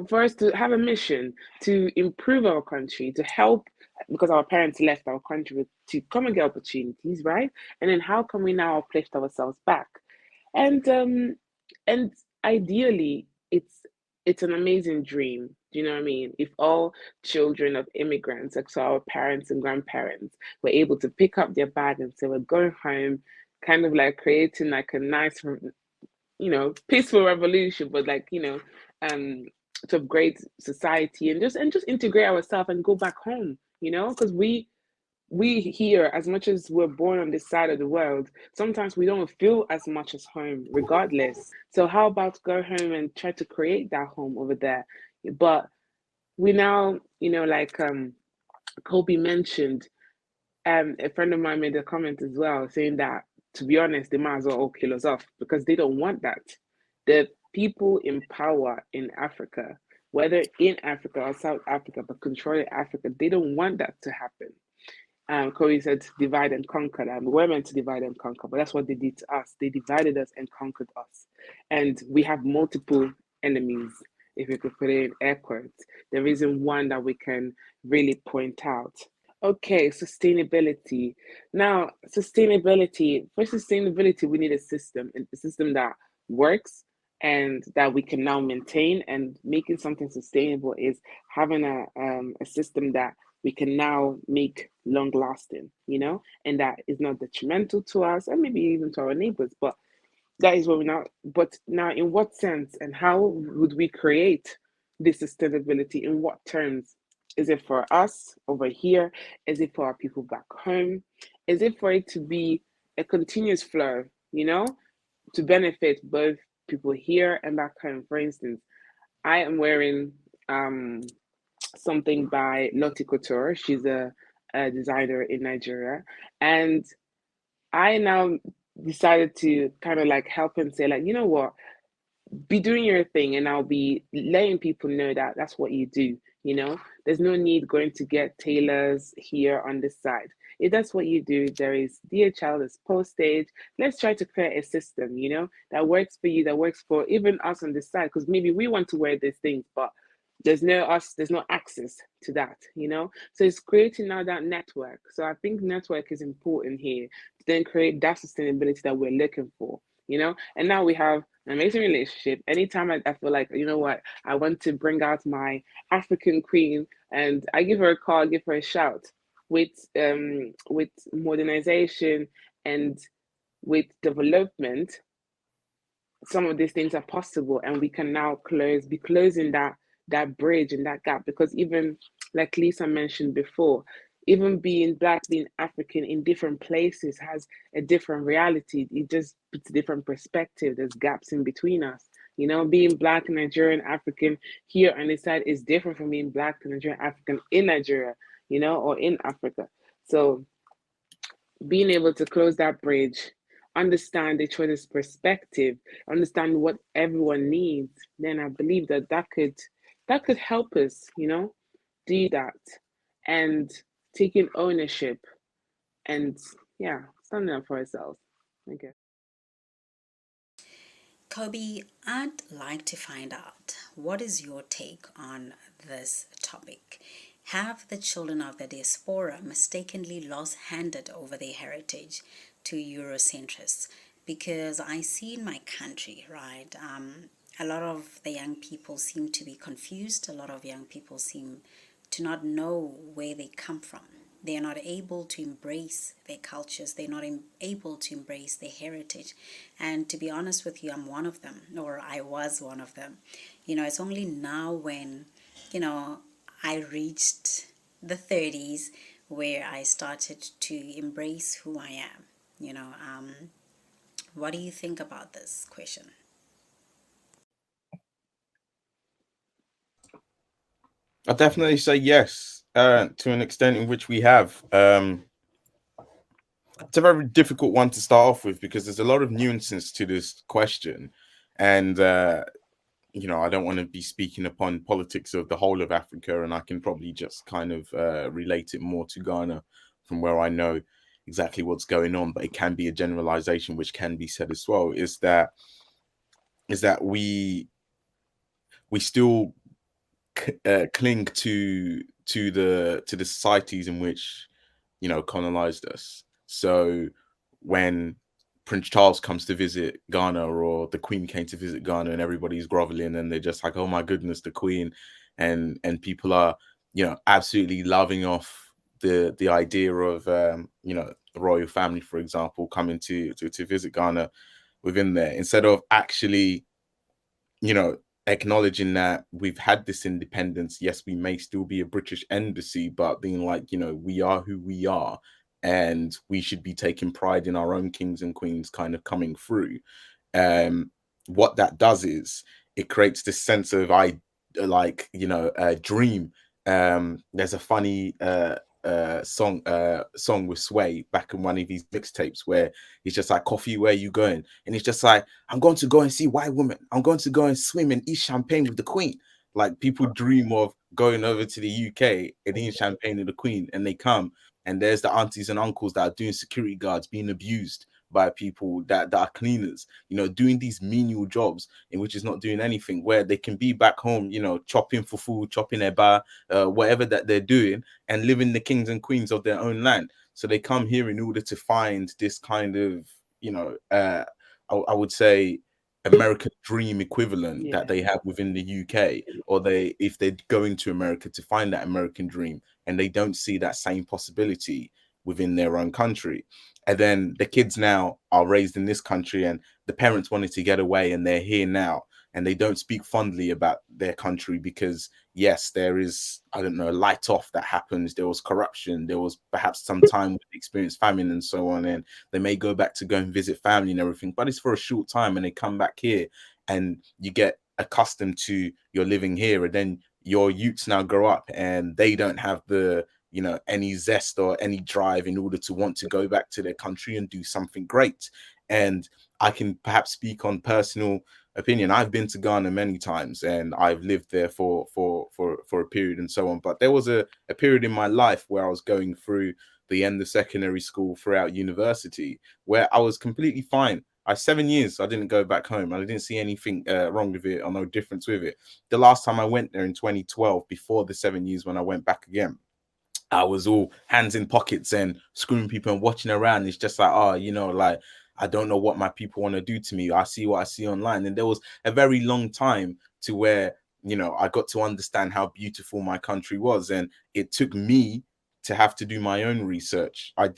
for us to have a mission to improve our country, to help, because our parents left our country to come and get opportunities, right? And then how can we now uplift ourselves back? And and ideally, it's an amazing dream. Do you know what I mean? If all children of immigrants, like so our parents and grandparents, were able to pick up their bag and say, we're going home, kind of like creating like a nice peaceful revolution, but like, to upgrade society and just integrate ourselves and go back home, because we here, as much as we're born on this side of the world, sometimes we don't feel as much as home regardless. So how about go home and try to create that home over there? But we now, like Koby mentioned, a friend of mine made a comment as well saying that, to be honest, they might as well all kill us off because they don't want that. The people in power in Africa, whether in Africa or South Africa, but controlling Africa, they don't want that to happen. Corey said divide and conquer. And we're meant to divide and conquer, but that's what they did to us. They divided us and conquered us. And we have multiple enemies, if you could put it in air quotes. There isn't one that we can really point out. Okay, sustainability. Now, for sustainability, we need a system that works and that we can now maintain. And making something sustainable is having a system that we can now make long lasting, and that is not detrimental to us and maybe even to our neighbors. But that is what we now, but now in what sense and how would we create this sustainability? In what terms? Is it for us over here? Is it for our people back home? Is it for it to be a continuous flow, to benefit both people here and back home? For instance, I am wearing something by Lottie Couture. She's a designer in Nigeria. And I now decided to kind of like help and say, like, you know what? Be doing your thing, and I'll be letting people know that that's what you do. There's no need going to get tailors here on this side. If that's what you do, there is DHL, there's postage. Let's try to create a system, that works for you, that works for even us on this side, because maybe we want to wear these things, but there's no access to that. So it's creating now that network. So I think network is important here to then create that sustainability that we're looking for. And now we have an amazing relationship. Anytime I feel like, you know what, I want to bring out my African queen, and I give her a call, give her a shout. With modernization and with development, some of these things are possible, and we can now be closing that bridge and that gap, because even like Lisa mentioned before, even being black, being African in different places has a different reality. It just puts a different perspective. There's gaps in between us. Being black, Nigerian, African here on this side is different from being black, Nigerian, African in Nigeria, or in Africa. So being able to close that bridge, understand each other's perspective, understand what everyone needs, then I believe that could help us, do that and taking ownership and, yeah, standing up for ourselves, I guess. Koby, I'd like to find out what is your take on this topic? Have the children of the diaspora mistakenly lost handed over their heritage to Eurocentrists? Because I see in my country, right, a lot of the young people seem to be confused. A lot of young people seem to not know where they come from. They are not able to embrace their cultures. They're not able to embrace their heritage. And to be honest with you, I'm one of them, or I was one of them. It's only now when, you know, I reached the 30s where I started to embrace who I am. What do you think about this question? I definitely say yes, to an extent in which we have. It's a very difficult one to start off with because there's a lot of nuances to this question, and I don't want to be speaking upon politics of the whole of Africa, and I can probably just kind of relate it more to Ghana from where I know exactly what's going on. But it can be a generalization, which can be said as well. Is that we still cling to the societies in which colonized us. So when Prince Charles comes to visit Ghana, or the Queen came to visit Ghana, and everybody's groveling and they're just like, "Oh my goodness, the Queen," and people are absolutely loving off the idea of the royal family, for example, coming to visit Ghana within there, instead of actually acknowledging that we've had this independence. Yes, we may still be a British embassy, but being like, we are who we are, and we should be taking pride in our own kings and queens kind of coming through. What that does is it creates this sense of dream. There's a funny song with Sway back in one of these mixtapes where he's just like, "Coffee, where you going?" And he's just like, "I'm going to go and see white women. I'm going to go and swim and eat champagne with the Queen." Like, people dream of going over to the UK and eating champagne with the Queen, and they come, and there's the aunties and uncles that are doing security guards, being abused by people that are cleaners, doing these menial jobs in which is not doing anything, where they can be back home, chopping for food, chopping their bar, whatever that they're doing, and living the kings and queens of their own land. So they come here in order to find this kind of, I would say, American dream equivalent that Yeah. they have within the UK, or if they're going to America to find that American dream, and they don't see that same possibility within their own country. And then the kids now are raised in this country, and the parents wanted to get away, and they're here now, and they don't speak fondly about their country because, yes, there is, I don't know, a light off that happens. There was corruption. There was perhaps some time with experienced famine and so on. And they may go back to go and visit family and everything, but it's for a short time, and they come back here, and you get accustomed to your living here. And then your youths now grow up, and they don't have any zest or any drive in order to want to go back to their country and do something great. And I can perhaps speak on personal opinion. I've been to Ghana many times, and I've lived there for a period and so on. But there was a period in my life where I was going through the end of secondary school throughout university, where I was completely fine. 7 years I didn't go back home, and I didn't see anything wrong with it or no difference with it. The last time I went there in 2012, before the 7 years when I went back again, I was all hands in pockets and screwing people and watching around. It's just like, like, I don't know what my people want to do to me. I see what I see online. And there was a very long time to where, I got to understand how beautiful my country was. And it took me to have to do my own research. I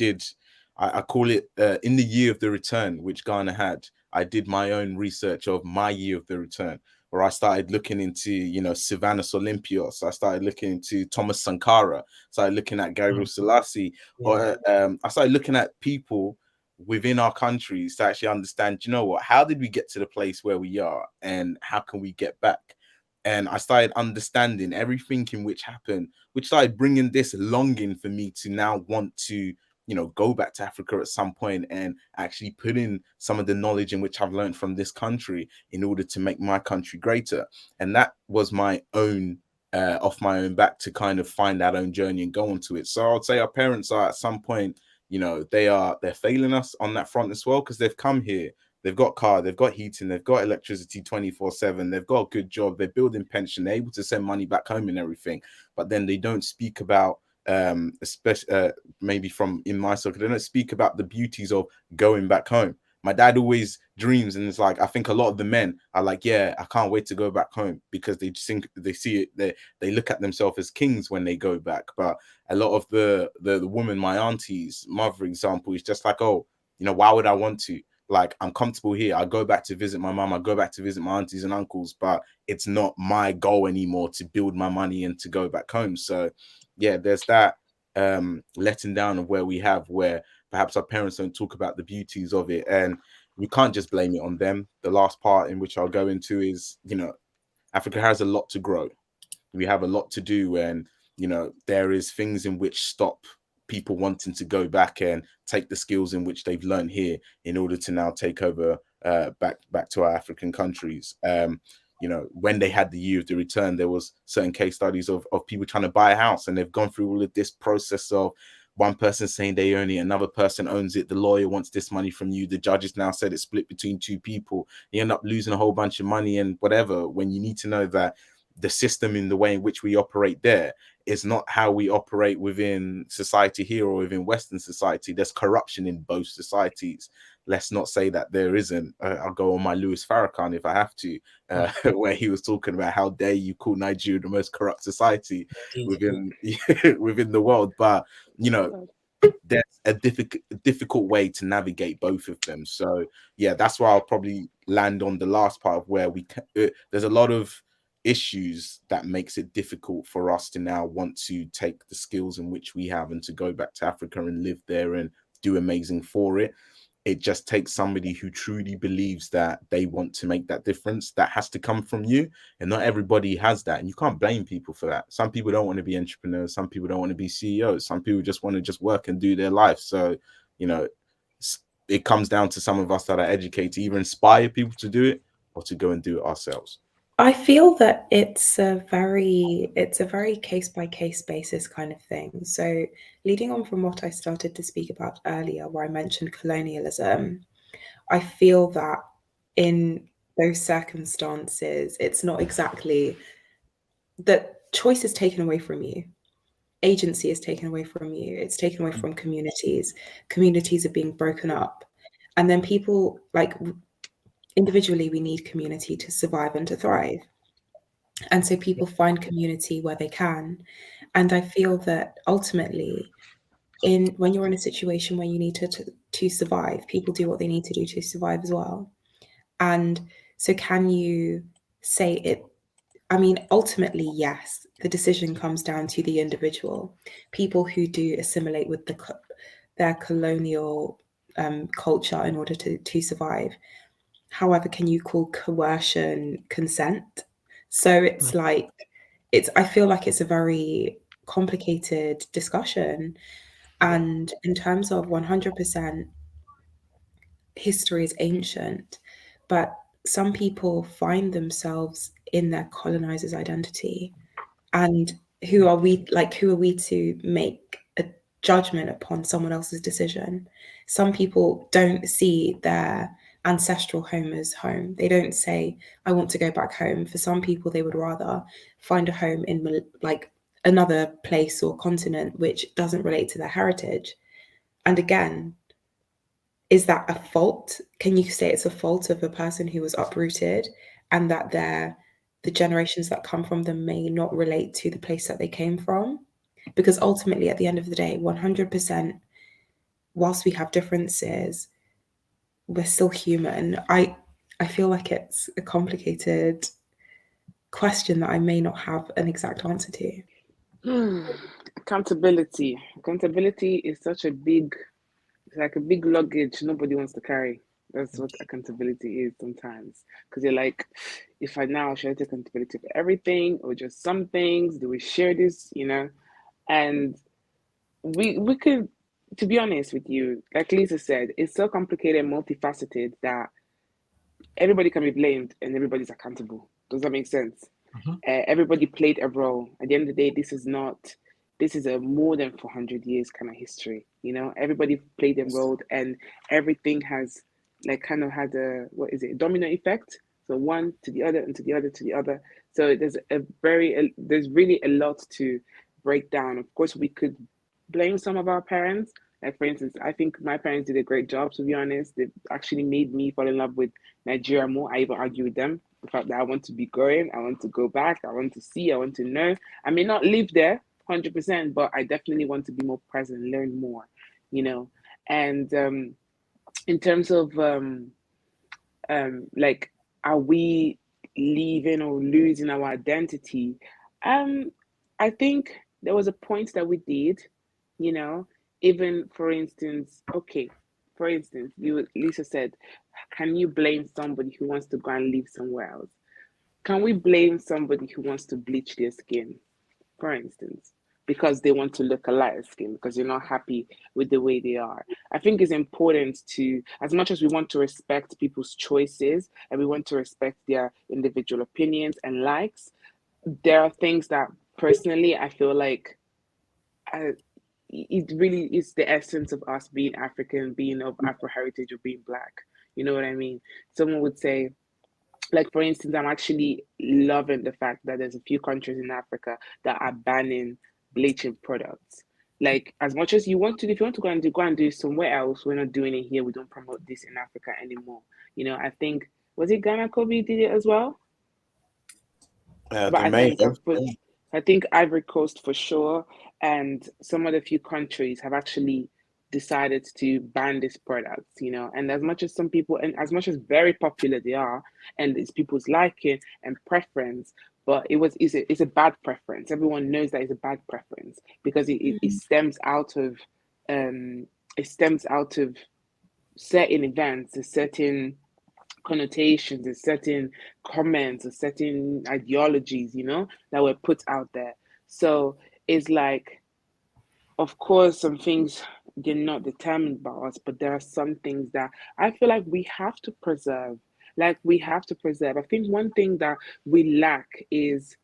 call it in the year of the return, which Ghana had. I did my own research of my year of the return, where I started looking into, Sylvanus Olympios. I started looking into Thomas Sankara. Started looking at Gabriel Selassie. Or I started looking at people within our countries to actually understand, how did we get to the place where we are, and how can we get back? And I started understanding everything in which happened, which started bringing this longing for me to now want to, go back to Africa at some point and actually put in some of the knowledge in which I've learned from this country in order to make my country greater. And that was my own off my own back to kind of find our own journey and go onto it. So I'd say our parents are at some point, they're failing us on that front as well, because they've come here, they've got car, they've got heating, they've got electricity 24/7, they've got a good job, they're building pension, they're able to send money back home and everything, but then they don't speak about especially maybe from in my circle, they don't speak about the beauties of going back home. My dad always dreams, and it's like, I think a lot of the men are like, yeah, I can't wait to go back home, because they just think, they see it, they look at themselves as kings when they go back. But a lot of the woman, my auntie's mother example, is just like, oh, why would I want to? Like, I'm comfortable here. I go back to visit my mom. I go back to visit my aunties and uncles, but it's not my goal anymore to build my money and to go back home. So yeah, there's that letting down of where perhaps our parents don't talk about the beauties of it, and we can't just blame it on them. The last part in which I'll go into is, Africa has a lot to grow. We have a lot to do, and there is things in which stop people wanting to go back and take the skills in which they've learned here in order to now take over back to our African countries. When they had the year of the return, there was certain case studies of people trying to buy a house, and they've gone through all of this process of one person saying they own it, another person owns it, the lawyer wants this money from you, the judges now said it's split between two people. You end up losing a whole bunch of money and whatever, when you need to know that the system in the way in which we operate there is not how we operate within society here or within Western society. There's corruption in both societies. Let's not say that there isn't. I'll go on my Louis Farrakhan if I have to, where he was talking about how dare you call Nigeria the most corrupt society within within the world. But there's a difficult way to navigate both of them. So yeah, that's why I'll probably land on the last part of where there's a lot of issues that makes it difficult for us to now want to take the skills in which we have and to go back to Africa and live there and do amazing for it. It just takes somebody who truly believes that they want to make that difference. That has to come from you, and not everybody has that, and you can't blame people for that. Some people don't want to be entrepreneurs, some people don't want to be CEOs, some people just want to just work and do their life. So it comes down to some of us that are educated to either inspire people to do it or to go and do it ourselves. I feel that it's a very case by case basis kind of thing. So leading on from what I started to speak about earlier, where I mentioned colonialism, I feel that in those circumstances, it's not exactly that choice is taken away from you. Agency is taken away from you. It's taken away from communities. Communities are being broken up. And then people, like, individually, we need community to survive and to thrive. And so people find community where they can. And I feel that ultimately, when you're in a situation where you need to survive, people do what they need to do to survive as well. And so can you say it? I mean, ultimately, yes, the decision comes down to the individual. People who do assimilate with their colonial culture in order to survive. However, can you call coercion consent? So it's like, I feel like it's a very complicated discussion. And in terms of 100%, history is ancient, but some people find themselves in their colonizer's identity. And who are we to make a judgment upon someone else's decision? Some people don't see their ancestral home as home. They don't say, I want to go back home. For some people, they would rather find a home in like another place or continent which doesn't relate to their heritage. And again, is that a fault? Can you say it's a fault of a person who was uprooted and that the generations that come from them may not relate to the place that they came from? Because ultimately, at the end of the day, 100%, whilst we have differences, we're still human. I feel like it's a complicated question that I may not have an exact answer to. Accountability. Accountability is such a big, it's like a big luggage nobody wants to carry. That's what accountability is sometimes. Because you're like, should I take accountability for everything or just some things? Do we share this, And we could, to be honest with you, like Lisa said, it's so complicated and multifaceted that everybody can be blamed and everybody's accountable. Does that make sense? Everybody played a role. At the end of the day, this is a more than 400 years kind of history. Everybody played a role, and everything has like kind of had a, what is it, domino effect. So one to the other and to the other to the other. So there's really a lot to break down. Of course, we could blame some of our parents. Like, for instance, I think my parents did a great job, to be honest. They actually made me fall in love with Nigeria more. I even argue with them. The fact that I want to be going, I want to go back, I want to see, I want to know. I may not live there 100%, but I definitely want to be more present, learn more, And in terms of like, are we leaving or losing our identity? I think there was a point that we did, even for instance, Lisa said, can you blame somebody who wants to go and live somewhere else? Can we blame somebody who wants to bleach their skin, for instance, because they want to look a lighter skin, because they're not happy with the way they are? I think it's important to, as much as we want to respect people's choices and we want to respect their individual opinions and likes, there are things that personally I feel like it really is the essence of us being African, being of Afro heritage, or being Black. You know what I mean? Someone would say, like, for instance, I'm actually loving the fact that there's a few countries in Africa that are banning bleaching products. Like, as much as you want to, if you want to go and do it somewhere else, we're not doing it here. We don't promote this in Africa anymore. I think, was it Ghana? Koby did it as well. But They may have. I think Ivory Coast for sure, and some of the few countries have actually decided to ban these products, and as much as some people, and as much as very popular they are, and it's people's liking and preference, but it's a bad preference. Everyone knows that it's a bad preference because it stems out of certain events, a certain connotations, a certain comments, a certain ideologies, that were put out there. So it's like, of course, some things, they're not determined by us, but there are some things that I feel like we have to preserve. Like, we have to preserve. I think one thing that we lack is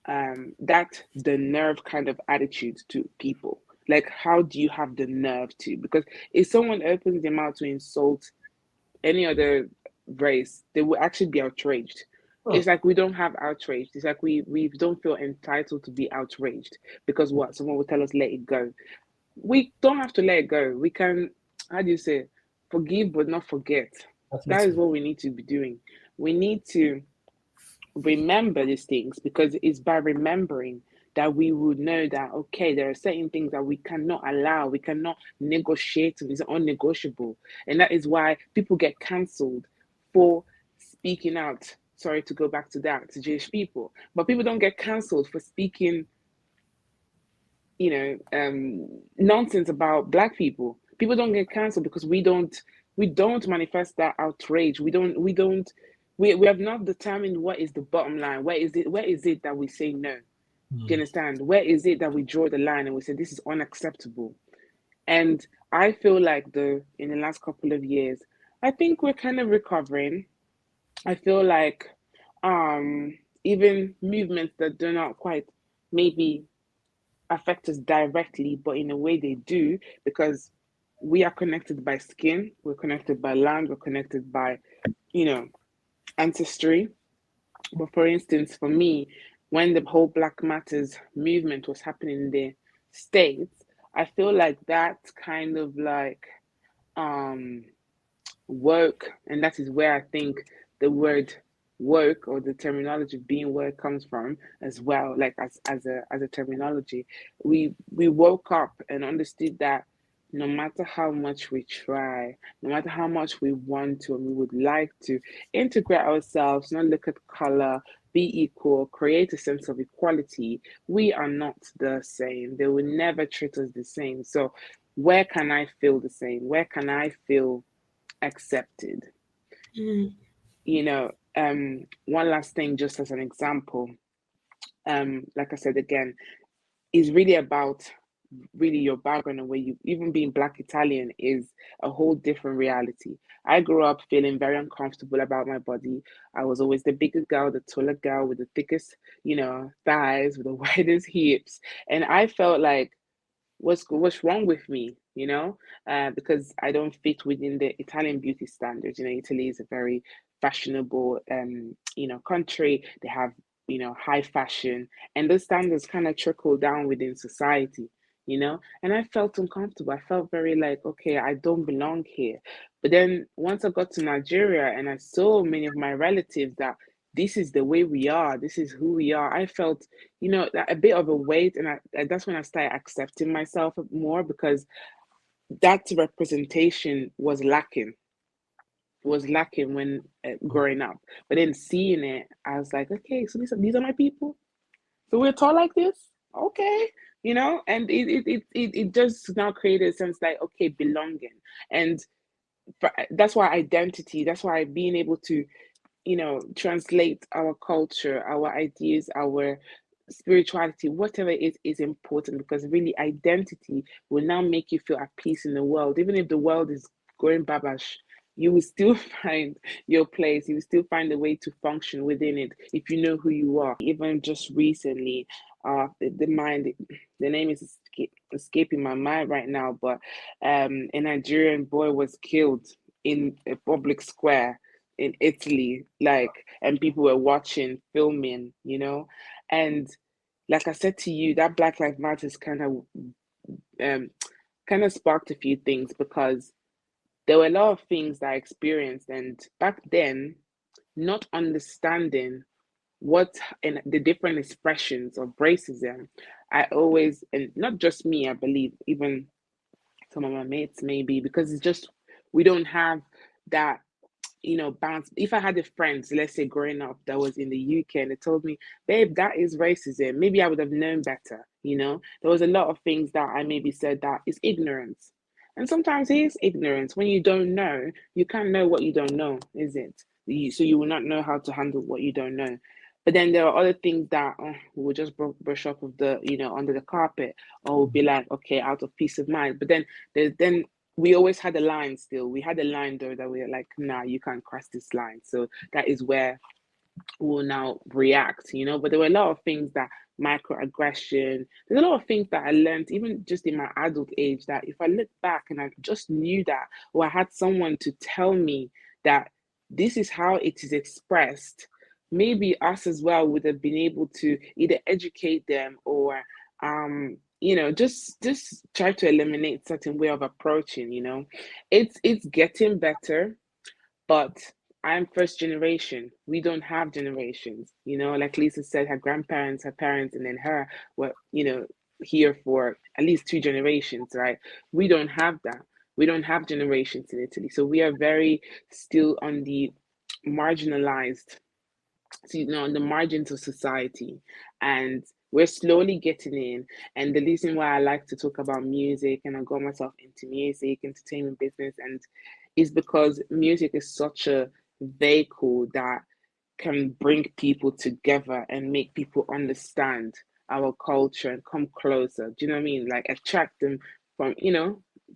that the nerve kind of attitude to people. Like, how do you have the nerve to? Because if someone opens their mouth to insult any other race, they will actually be outraged. It's like we don't have outrage. It's like we don't feel entitled to be outraged because what? Someone will tell us, let it go. We don't have to let it go. We can, how do you say, forgive but not forget. That is what we need to be doing. We need to remember these things, because it's by remembering that we would know that, okay, there are certain things that we cannot allow, we cannot negotiate, it's unnegotiable. And that is why people get cancelled for speaking out. Sorry to go back to that, to Jewish people, but people don't get cancelled for speaking, nonsense about Black people. People don't get cancelled because we don't manifest that outrage. We have not determined what is the bottom line. Where is it that we say no? Do you understand? Where is it that we draw the line and we say this is unacceptable? And I feel like in the last couple of years, I think we're kind of recovering. I feel like even movements that do not quite maybe affect us directly, but in a way they do, because we are connected by skin, we're connected by land, we're connected by, ancestry. But for instance, for me, when the whole Black Matters movement was happening in the States, I feel like that kind of like woke, and that is where I think the word woke, or the terminology being woke, comes from as well. Like, as a terminology, we woke up and understood that no matter how much we try, no matter how much we want to and we would like to integrate ourselves, not look at color, be equal, create a sense of equality, we are not the same. They will never treat us the same. So where can I feel the same? Where can I feel accepted? One last thing, just as an example, like I said again, is really about really your background and where you, even being Black Italian is a whole different reality. I grew up feeling very uncomfortable about my body. I was always the bigger girl, the taller girl with the thickest, thighs, with the widest hips. And I felt like, what's wrong with me, because I don't fit within the Italian beauty standards. Italy is a very fashionable country. They have high fashion, and those standards kind of trickle down within society. And I felt uncomfortable. I felt very like, okay, I don't belong here. But then once I got to Nigeria and I saw many of my relatives that this is the way we are, this is who we are, I felt a bit of a weight, and that's when I started accepting myself more, because that representation was lacking when growing up. But then seeing it, I was like, okay, so these are my people. So we're tall like this, okay, and it just now created a sense like, okay, belonging. And that's why identity, that's why being able to translate our culture, our ideas, our spirituality, whatever it is important, because really identity will now make you feel at peace in the world. Even if the world is going babash, you will still find your place. You will still find a way to function within it if you know who you are. Even just recently, the name is escaping my mind right now, but a Nigerian boy was killed in a public square in Italy, like, and people were watching, filming, and like I said to you, that Black Lives Matters um kind of sparked a few things, because there were a lot of things that I experienced, and back then, not understanding what and the different expressions of racism, I always, and not just me, I believe even some of my mates maybe, because it's just, we don't have that bounce. If I had a friend, let's say growing up, that was in the UK and they told me, babe, that is racism, maybe I would have known better. There was a lot of things that I maybe said that is ignorance. And sometimes it is ignorance. When you don't know, you can't know what you don't know, is it? So you will not know how to handle what you don't know. But then there are other things that we will just brush up of the, under the carpet, or we'll be like, okay, out of peace of mind. But then we always had a line still. We had a line though that we were like, nah, you can't cross this line. So that is where we'll now react, But there were a lot of things that microaggression, there's a lot of things that I learned, even just in my adult age, that if I look back and I just knew that, or I had someone to tell me that this is how it is expressed, maybe us as well would have been able to either educate them or just try to eliminate certain way of approaching. It's getting better, but I'm first generation. We don't have generations. Like Lisa said, her grandparents, her parents, and then her were here for at least two generations, right? We don't have that. We don't have generations in Italy, so we are very still on the marginalized, on the margins of society, and we're slowly getting in. And the reason why I like to talk about music, and I got myself into music entertainment business, and is because music is such a vehicle that can bring people together and make people understand our culture and come closer. Do you know what I mean? Like attract them from,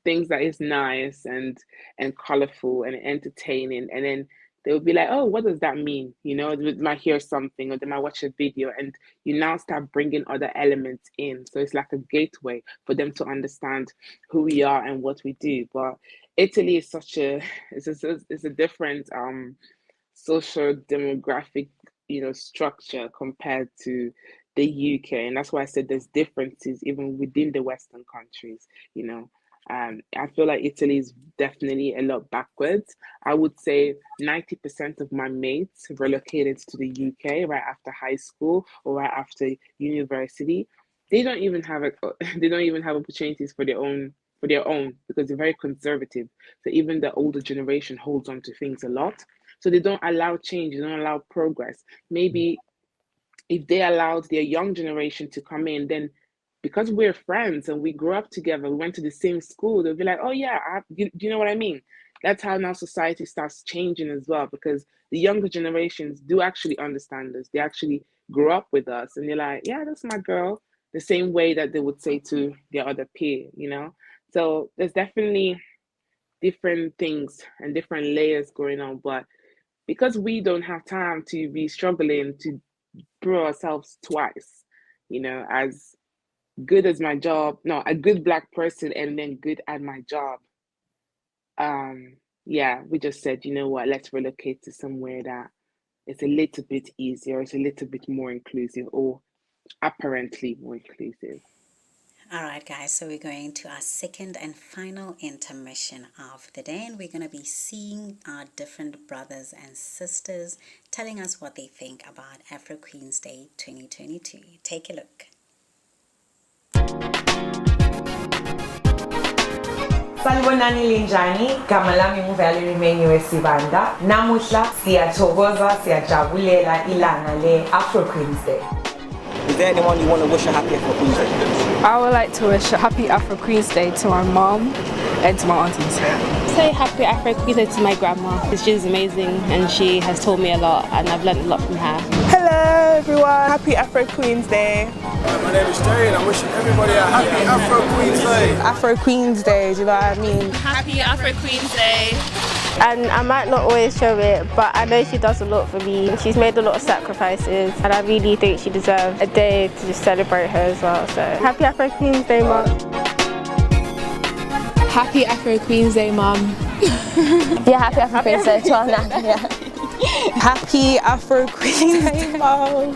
things that is nice and colorful and entertaining. And then they'll be like, oh, what does that mean? They might hear something, or they might watch a video, and you now start bringing other elements in. So it's like a gateway for them to understand who we are and what we do. But Italy is it's a different social demographic, structure compared to the UK. And that's why I said there's differences even within the Western countries, you know. I feel like Italy is definitely a lot backwards. I would say 90% of my mates relocated to the UK right after high school or right after university. They don't even have they don't even have opportunities for their own, because they're very conservative. So even the older generation holds on to things a lot. So they don't allow change, they don't allow progress. Maybe if they allowed their young generation to come in, then because we're friends and we grew up together, we went to the same school, they'll be like, oh yeah, do you know what I mean? That's how now society starts changing as well, because the younger generations do actually understand us. They actually grew up with us and they're like, yeah, that's my girl. the same way that they would say to their other peer, you know? So there's definitely different things and different layers going on. But because we don't have time to be struggling to prove ourselves twice, you know, as good as my job, no, a good Black person and then good at my job. Yeah, we just said, you know what, let's relocate to somewhere that it's a little bit easier, it's a little bit more inclusive, or apparently more inclusive. All right, guys, so we're going to our second and final intermission of the day, and we're going to be seeing our different brothers and sisters telling us what they think about Afro Queens Day 2022. Take a look. Salibonani linjani, gama lami nguValerie Menyiwe Sibanda. Namuhla siyathokoza, siyajabulela ilanga le Afro Queens Day. Is there anyone you want to wish a happy Afro Queens Day? I would like to wish a happy Afro Queens Day to my mom and to my aunties. Say happy Afro Queens Day to my grandma. She's amazing and she has taught me a lot and I've learned a lot from her. Hello everyone, happy Afro Queens Day. My name is Jay and I'm wishing everybody a happy Afro Queens Day. Afro Queens Day, do you know what I mean? Happy Afro Queens Day. And I might not always show it, but I know she does a lot for me. She's made a lot of sacrifices and I really think she deserves a day to just celebrate her as well. So happy Afro Queens Day, Mum. Happy Afro Queens Day, Mum. Yeah, happy Afro Queens Day to our nan. Yeah. Happy Afro Queens Day, Mom.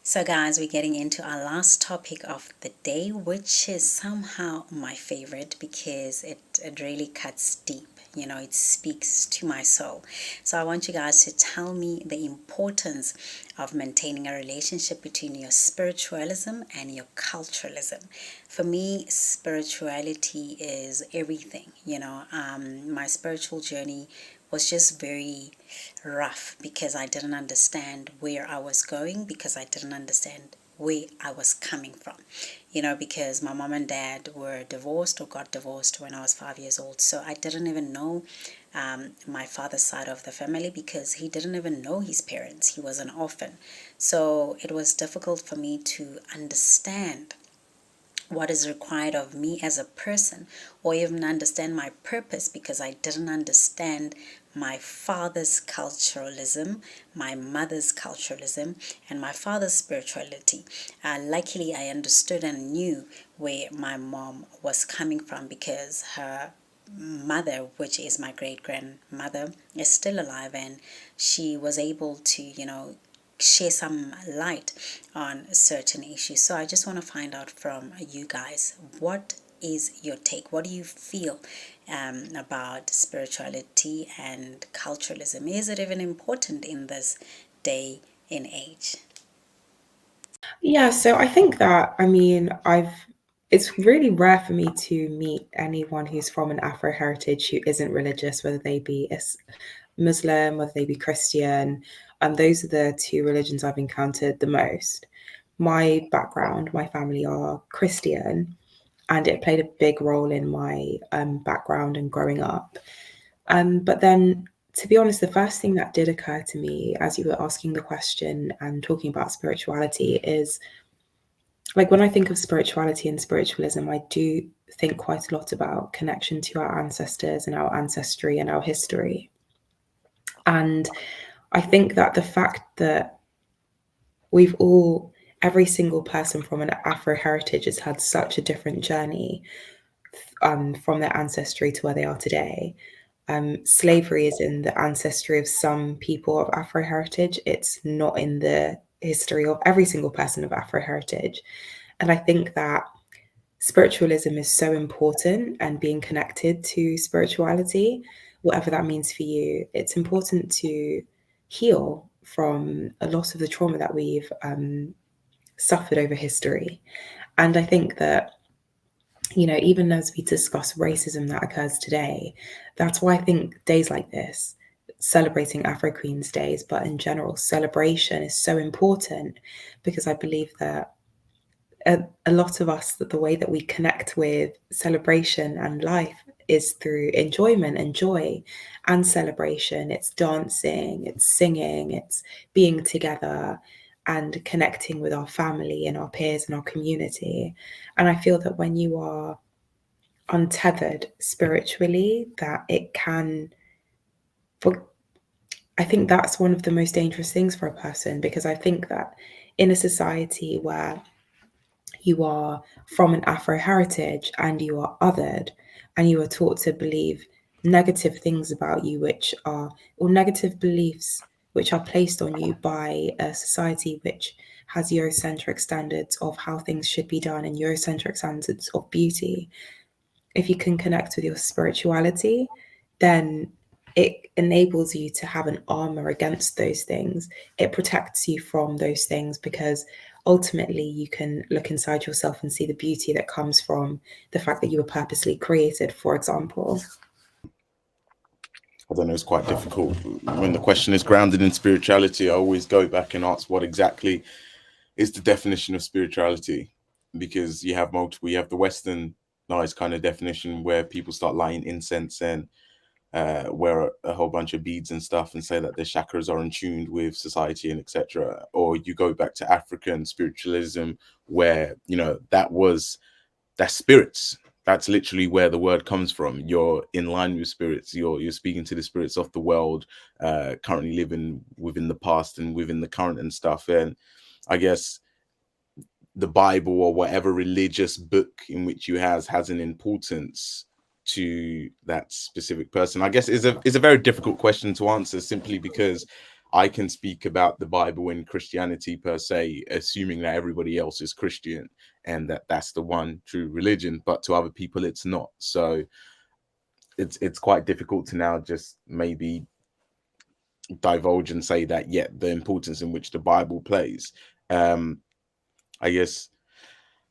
So guys, we're getting into our last topic of the day, which is somehow my favorite because it really cuts deep. You know, it speaks to my soul. So I want you guys to tell me the importance of maintaining a relationship between your spiritualism and your culturalism. For me, spirituality is everything. You know, my spiritual journey was just very rough because I didn't understand where I was going, because I didn't understand where I was coming from, you know, because my mom and dad were divorced or got divorced when I was 5 years old. So I didn't even know my father's side of the family because he didn't even know his parents. He was an orphan. So it was difficult for me to understand what is required of me as a person, or even understand my purpose, because I didn't understand my father's culturalism, my mother's culturalism, and my father's spirituality. Luckily, I understood and knew where my mom was coming from because her mother, which is my great-grandmother, is still alive, and she was able to, you know, share some light on certain issues. So I just want to find out from you guys, what is your take? What do you feel about spirituality and culturalism? Is it even important in this day and age? Yeah, so I think that, I mean, it's really rare for me to meet anyone who's from an Afro heritage who isn't religious, whether they be Muslim, whether they be Christian. Those are the two religions I've encountered the most. My background, my family are Christian, and it played a big role in my background and growing up. But then, to be honest, the first thing that did occur to me as you were asking the question and talking about spirituality is, like, when I think of spirituality and spiritualism, I do think quite a lot about connection to our ancestors and our ancestry and our history. And I think that the fact that every single person from an Afro heritage has had such a different journey from their ancestry to where they are today. Slavery is in the ancestry of some people of Afro heritage. It's not in the history of every single person of Afro heritage. And I think that spiritualism is so important, and being connected to spirituality, whatever that means for you, it's important to heal from a lot of the trauma that we've suffered over history. And I think that, you know, even as we discuss racism that occurs today, that's why I think days like this, celebrating Afro Queens Days, but in general, celebration is so important, because I believe that a lot of us, that the way that we connect with celebration and life is through enjoyment and joy and celebration. It's dancing, it's singing, it's being together and connecting with our family and our peers and our community. And I feel that when you are untethered spiritually, that it can, I think that's one of the most dangerous things for a person, because I think that in a society where you are from an Afro heritage and you are othered and you are taught to believe negative things about you, or negative beliefs which are placed on you by a society which has Eurocentric standards of how things should be done and Eurocentric standards of beauty. If you can connect with your spirituality, then it enables you to have an armor against those things. It protects you from those things, because ultimately you can look inside yourself and see the beauty that comes from the fact that you were purposely created, for example. I don't know, it's quite difficult. When the question is grounded in spirituality, I always go back and ask what exactly is the definition of spirituality, because you have multiple. You have the Westernized kind of definition where people start lighting incense and wear a whole bunch of beads and stuff and say that their chakras are in tune with society and etc. Or you go back to African spiritualism where, you know, that's spirits. That's literally where the word comes from. You're in line with spirits. You're speaking to the spirits of the world, currently living within the past and within the current and stuff. And I guess the Bible or whatever religious book in which you has an importance to that specific person. I guess is a very difficult question to answer, simply because I can speak about the Bible and Christianity per se, assuming that everybody else is Christian and that's the one true religion, but to other people it's not. So it's quite difficult to now just maybe divulge and say that, yeah, the importance in which the Bible plays. I guess,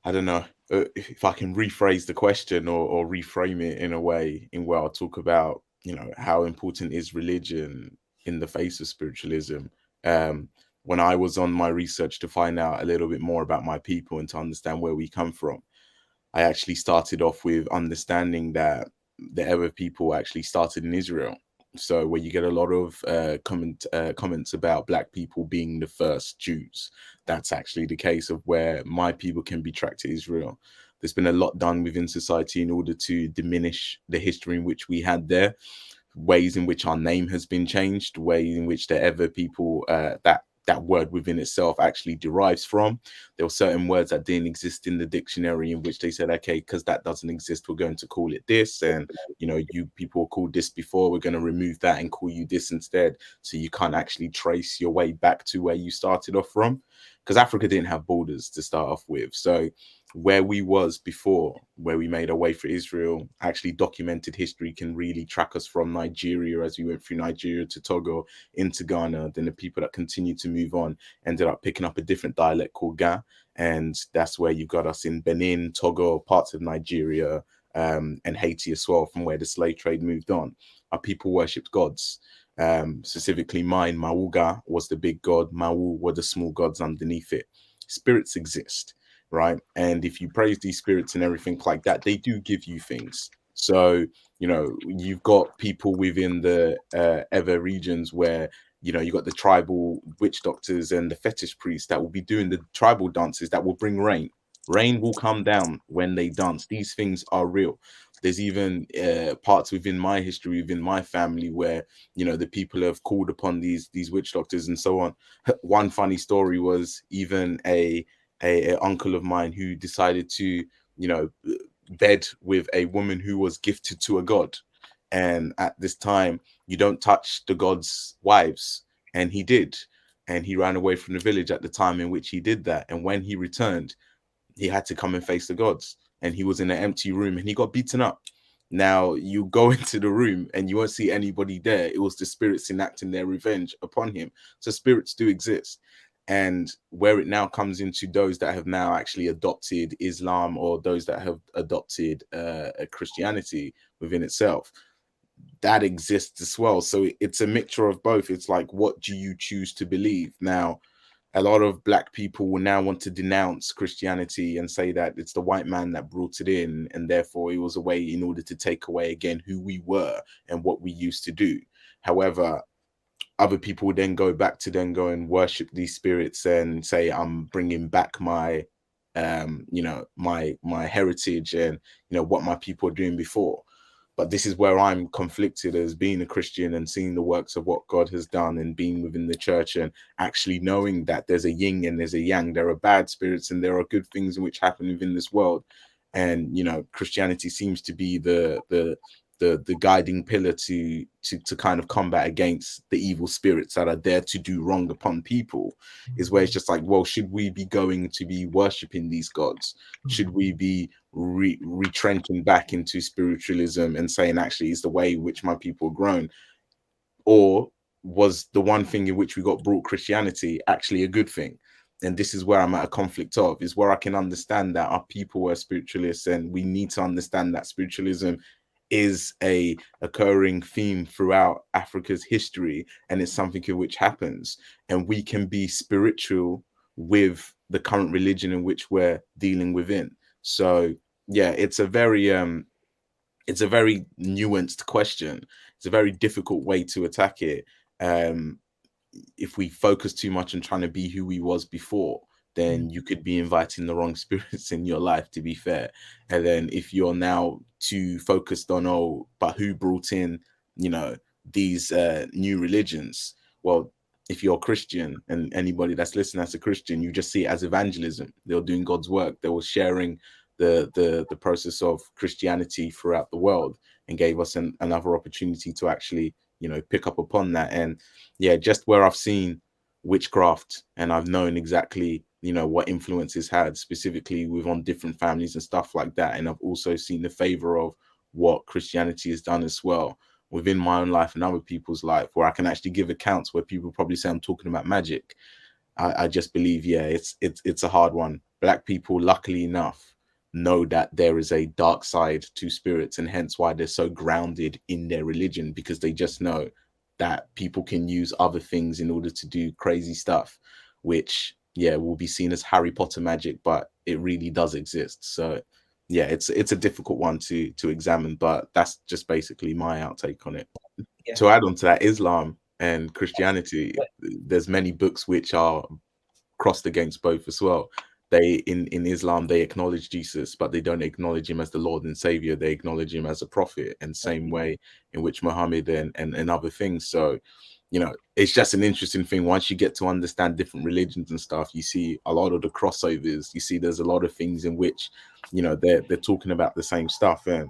I don't know if I can rephrase the question or reframe it in a way in where I'll talk about, you know, how important is religion in the face of spiritualism. When I was on my research to find out a little bit more about my people and to understand where we come from, I actually started off with understanding that the Ewe people actually started in Israel. So where you get a lot of comments about Black people being the first Jews, that's actually the case of where my people can be tracked to Israel. There's been a lot done within society in order to diminish the history in which we had there, ways in which our name has been changed, ways in which the Ewe people, that word within itself actually derives from. There were certain words that didn't exist in the dictionary in which they said, okay, because that doesn't exist, we're going to call it this. And, you know, you people were called this before, we're going to remove that and call you this instead. So you can't actually trace your way back to where you started off from, because Africa didn't have borders to start off with. So where we was before, where we made our way for Israel, actually documented history can really track us from Nigeria, as we went through Nigeria to Togo into Ghana. Then the people that continued to move on ended up picking up a different dialect called Ga, and that's where you got us in Benin, Togo, parts of Nigeria, and Haiti as well, from where the slave trade moved on. Our people worshipped gods. Specifically mine, Mauga was the big god, Mau were the small gods underneath it. Spirits exist, right? And if you praise these spirits and everything like that, they do give you things. So, you know, you've got people within the Ewe regions where, you know, you got the tribal witch doctors and the fetish priests that will be doing the tribal dances that will bring rain. Rain will come down when they dance. These things are real. There's even parts within my history, within my family, where, you know, the people have called upon these witch doctors and so on. One funny story was even a uncle of mine who decided to, you know, bed with a woman who was gifted to a god. And at this time, you don't touch the god's wives. And he did. And he ran away from the village at the time in which he did that. And when he returned, he had to come and face the gods. And he was in an empty room and he got beaten up. Now, you go into the room and you won't see anybody there. It was the spirits enacting their revenge upon him. So spirits do exist. And where it now comes into those that have now actually adopted Islam, or those that have adopted a Christianity within itself, that exists as well. So it's a mixture of both. It's like, what do you choose to believe? Now, a lot of black people will now want to denounce Christianity and say that it's the white man that brought it in, and therefore it was a way in order to take away again who we were and what we used to do. However, other people would then go back to then go and worship these spirits and say, I'm bringing back my my heritage and what my people are doing before. But this is where I'm conflicted as being a Christian and seeing the works of what God has done and being within the church and actually knowing that there's a yin and there's a yang. There are bad spirits and there are good things in which happen within this world. And Christianity seems to be the guiding pillar to kind of combat against the evil spirits that are there to do wrong upon people. Is where it's just like, well, should we be going to be worshiping these gods? Should we be retrenching back into spiritualism and saying actually it's the way in which my people have grown? Or was the one thing in which we got brought Christianity actually a good thing? And this is where I'm at a conflict of, is where I can understand that our people were spiritualists, and we need to understand that spiritualism is a occurring theme throughout Africa's history, and it's something in which happens, and we can be spiritual with the current religion in which we're dealing within. So yeah, it's a very nuanced question. It's a very difficult way to attack it. If we focus too much on trying to be who we was before, then you could be inviting the wrong spirits in your life, to be fair. And then if you're now too focused on, but who brought in, these new religions? Well, if you're a Christian, and anybody that's listening as a Christian, you just see it as evangelism. They're doing God's work. They were sharing the process of Christianity throughout the world, and gave us another opportunity to actually, pick up upon that. And yeah, just where I've seen witchcraft and I've known exactly what influences had specifically on different families and stuff like that, and I've also seen the favor of what Christianity has done as well within my own life and other people's life, where I can actually give accounts where people probably say I'm talking about magic. I just believe, yeah, it's a hard one. Black people, luckily enough, know that there is a dark side to spirits, and hence why they're so grounded in their religion, because they just know that people can use other things in order to do crazy stuff, which will be seen as Harry Potter magic, but it really does exist. So yeah, it's a difficult one to examine, but that's just basically my outtake on it. Yeah. To add on to that, Islam and Christianity, there's many books which are crossed against both as well. They in Islam, they acknowledge Jesus, but they don't acknowledge him as the Lord and Savior. They acknowledge him as a prophet, and same way in which Muhammad and other things. So it's just an interesting thing. Once you get to understand different religions and stuff, you see a lot of the crossovers. You see there's a lot of things in which they're talking about the same stuff. And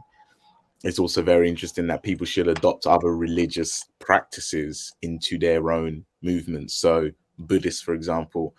it's also very interesting that people should adopt other religious practices into their own movements. So Buddhists, for example,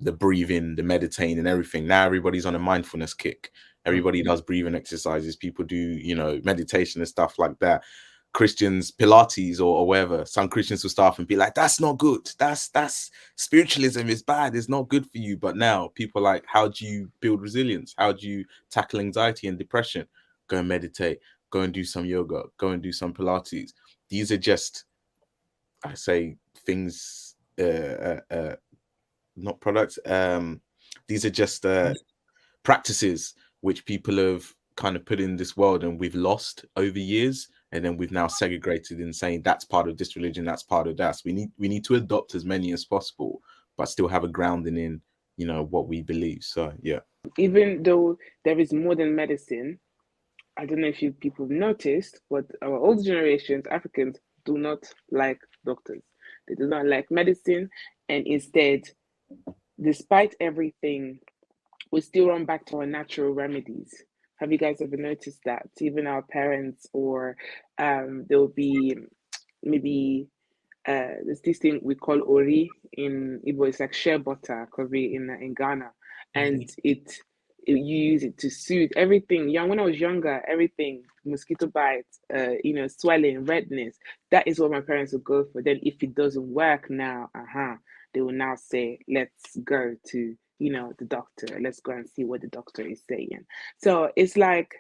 the breathing, the meditating and everything. Now everybody's on a mindfulness kick. Everybody does breathing exercises. People do, meditation and stuff like that. Christians, Pilates or whatever. Some Christians will start and be like, that's not good. That's spiritualism is bad. It's not good for you. But now people are like, how do you build resilience? How do you tackle anxiety and depression? Go and meditate. Go and do some yoga. Go and do some Pilates. These are just, I say, things, not products. These are just practices which people have kind of put in this world, and we've lost over years. And then we've now segregated in saying that's part of this religion, that's part of that. So we need to adopt as many as possible, but still have a grounding in, what we believe. So yeah. Even though there is more than medicine, I don't know if you people noticed, but our old generations, Africans, do not like doctors. They do not like medicine, and instead, despite everything, we still run back to our natural remedies. Have you guys ever noticed that? Even our parents, or there'll be maybe there's this thing we call ori in Igbo. It's like shea butter, Koby in Ghana, and you use it to soothe everything. When I was younger, everything, mosquito bites, swelling, redness. That is what my parents would go for. Then if it doesn't work now, they will now say, let's go to the doctor. Let's go and see what the doctor is saying. So it's like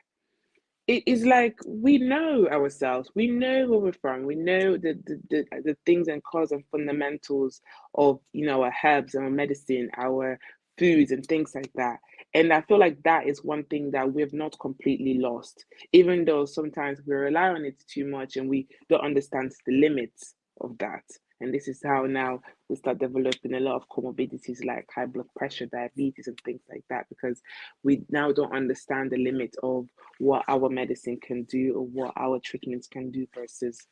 it is like we know ourselves, we know where we're from, we know the things and cause and fundamentals of our herbs, our medicine, our foods and things like that. And I feel like that is one thing that we've not completely lost, even though sometimes we rely on it too much and we don't understand the limits of that. And this is how now we start developing a lot of comorbidities like high blood pressure, diabetes, and things like that, because we now don't understand the limit of what our medicine can do or what our treatments can do versus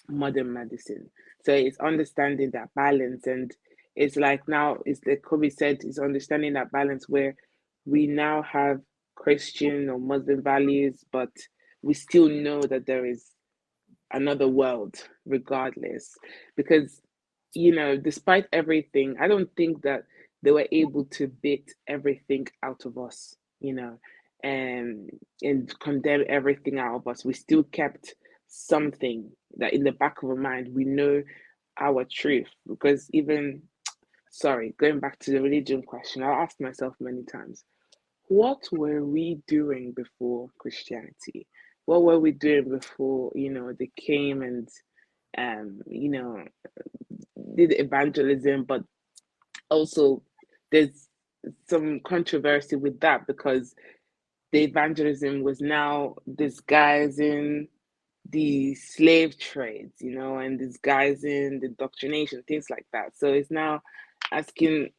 modern medicine. So it's understanding that balance, and it's like now, it's like Kobe said, it's understanding that balance where we now have Christian or Muslim values, but we still know that there is another world regardless, because despite everything, I don't think that they were able to beat everything out of us, and condemn everything out of us. We still kept something that in the back of our mind we know our truth, because even, sorry, going back to the religion question, I asked myself many times, what were we doing before Christianity? What were we doing before, they came and, did evangelism? But also, there's some controversy with that, because the evangelism was now disguising the slave trades, and disguising the doctrination, things like that. So it's now asking,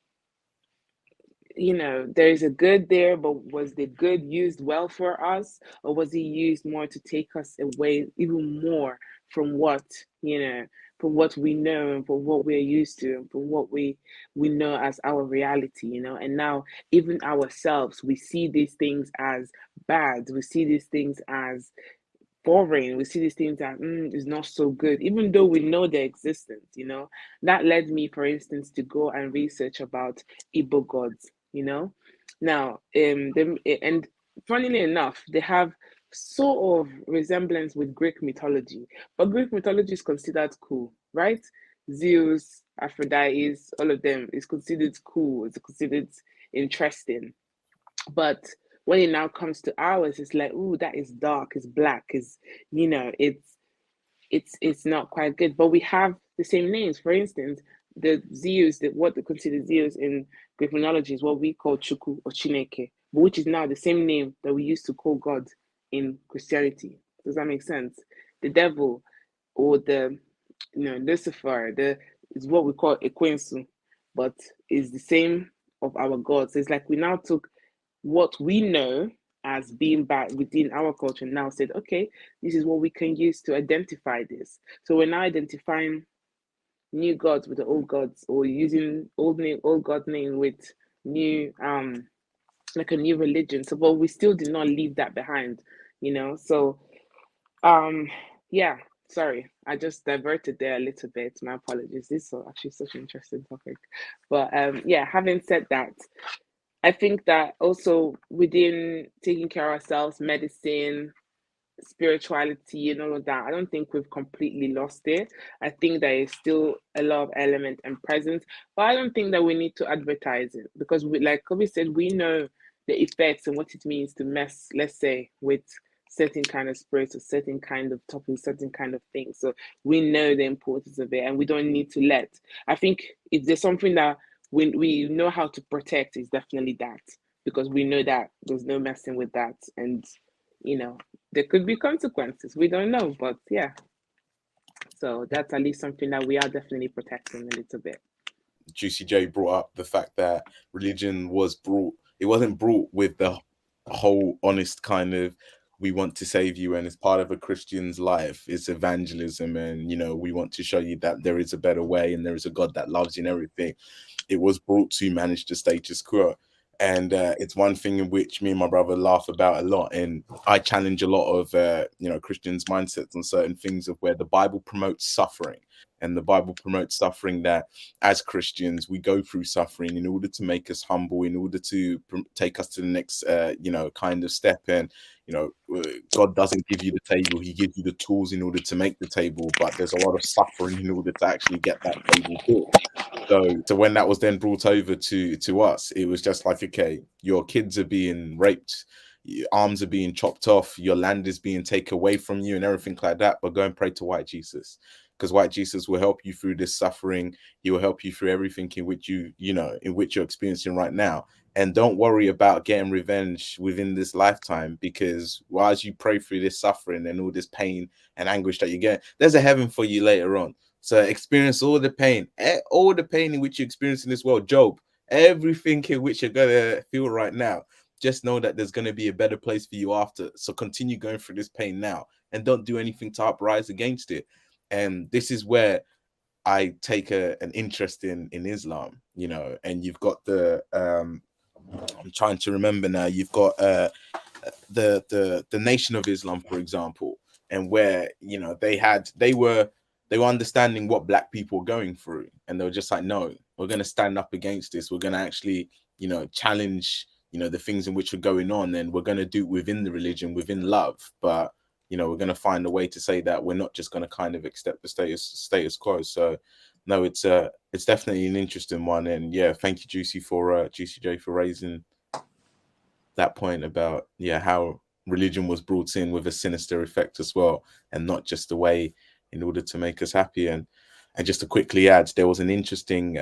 there is a good there, but was the good used well for us, or was it used more to take us away even more from what, from what we know and from what we're used to and from what we know as our reality, and now even ourselves, we see these things as bad, we see these things as boring. We see these things that is not so good, even though we know their existence. That led me, for instance, to go and research about Igbo gods. Now, and funnily enough, they have sort of resemblance with Greek mythology, but Greek mythology is considered cool, right? Zeus, Aphrodite, all of them is considered cool. It's considered interesting. But when it now comes to ours, it's like, ooh, that is dark, it's black, it's not quite good. But we have the same names. For instance, the Zeus, what they consider Zeus in Greek mythology is what we call Chuku or Chineke, which is now the same name that we used to call God in Christianity. Does that make sense? The devil, or the Lucifer, is what we call Ekwensu, but is the same of our gods. So it's like we now took what we know as being bad within our culture and now said, okay, this is what we can use to identify this. So we're now identifying new gods with the old gods, or using old god name with new like a new religion. So but we still did not leave that behind, So yeah, sorry, I just diverted there a little bit. My apologies. This is actually such an interesting topic. But yeah, having said that, I think that also within taking care of ourselves, medicine, spirituality, and all of that, I don't think we've completely lost it. I think there is still a lot of element and presence, but I don't think that we need to advertise it, because we, like Kobe said, we know the effects and what it means to mess, let's say, with certain kind of spirits or certain kind of topics, certain kind of things. So we know the importance of it, and we don't need to let. I think if there's something that we know how to protect, is definitely that, because we know that there's no messing with that, and there could be consequences. We don't know, but yeah. So that's at least something that we are definitely protecting a little bit. Juicy J brought up the fact that religion was brought, it wasn't brought with the whole honest kind of, we want to save you and it's part of a Christian's life. It's evangelism, and we want to show you that there is a better way and there is a God that loves you and everything. It was brought to manage the status quo. And it's one thing in which me and my brother laugh about a lot, and I challenge a lot of Christians' mindsets on certain things, of where the Bible promotes suffering, and the Bible promotes suffering, that as Christians we go through suffering in order to make us humble, in order to take us to the next kind of step. And God doesn't give you the table, he gives you the tools in order to make the table, but there's a lot of suffering in order to actually get that table built. So when that was then brought over to us, it was just like, okay, your kids are being raped, your arms are being chopped off, your land is being taken away from you and everything like that. But go and pray to white Jesus, because white Jesus will help you through this suffering. He will help you through everything in which in which you're experiencing right now. And don't worry about getting revenge within this lifetime, because whilst you pray through this suffering and all this pain and anguish that you get, there's a heaven for you later on. So experience all the pain in which you experience in this world. Job, everything in which you're gonna feel right now, just know that there's gonna be a better place for you after. So continue going through this pain now, and don't do anything to uprise against it. And this is where I take an interest in Islam, and you've got the I'm trying to remember now. You've got the Nation of Islam, for example, and where they were understanding what Black people were going through, and they were just like, no, we're going to stand up against this. We're going to actually challenge the things in which are going on, and we're going to do it within the religion, within love. But we're going to find a way to say that we're not just going to kind of accept the status quo. So no, it's definitely an interesting one. And yeah, thank you, Juicy J, for raising that point about how religion was brought in with a sinister effect as well, and not just a way in order to make us happy. And just to quickly add, there was an interesting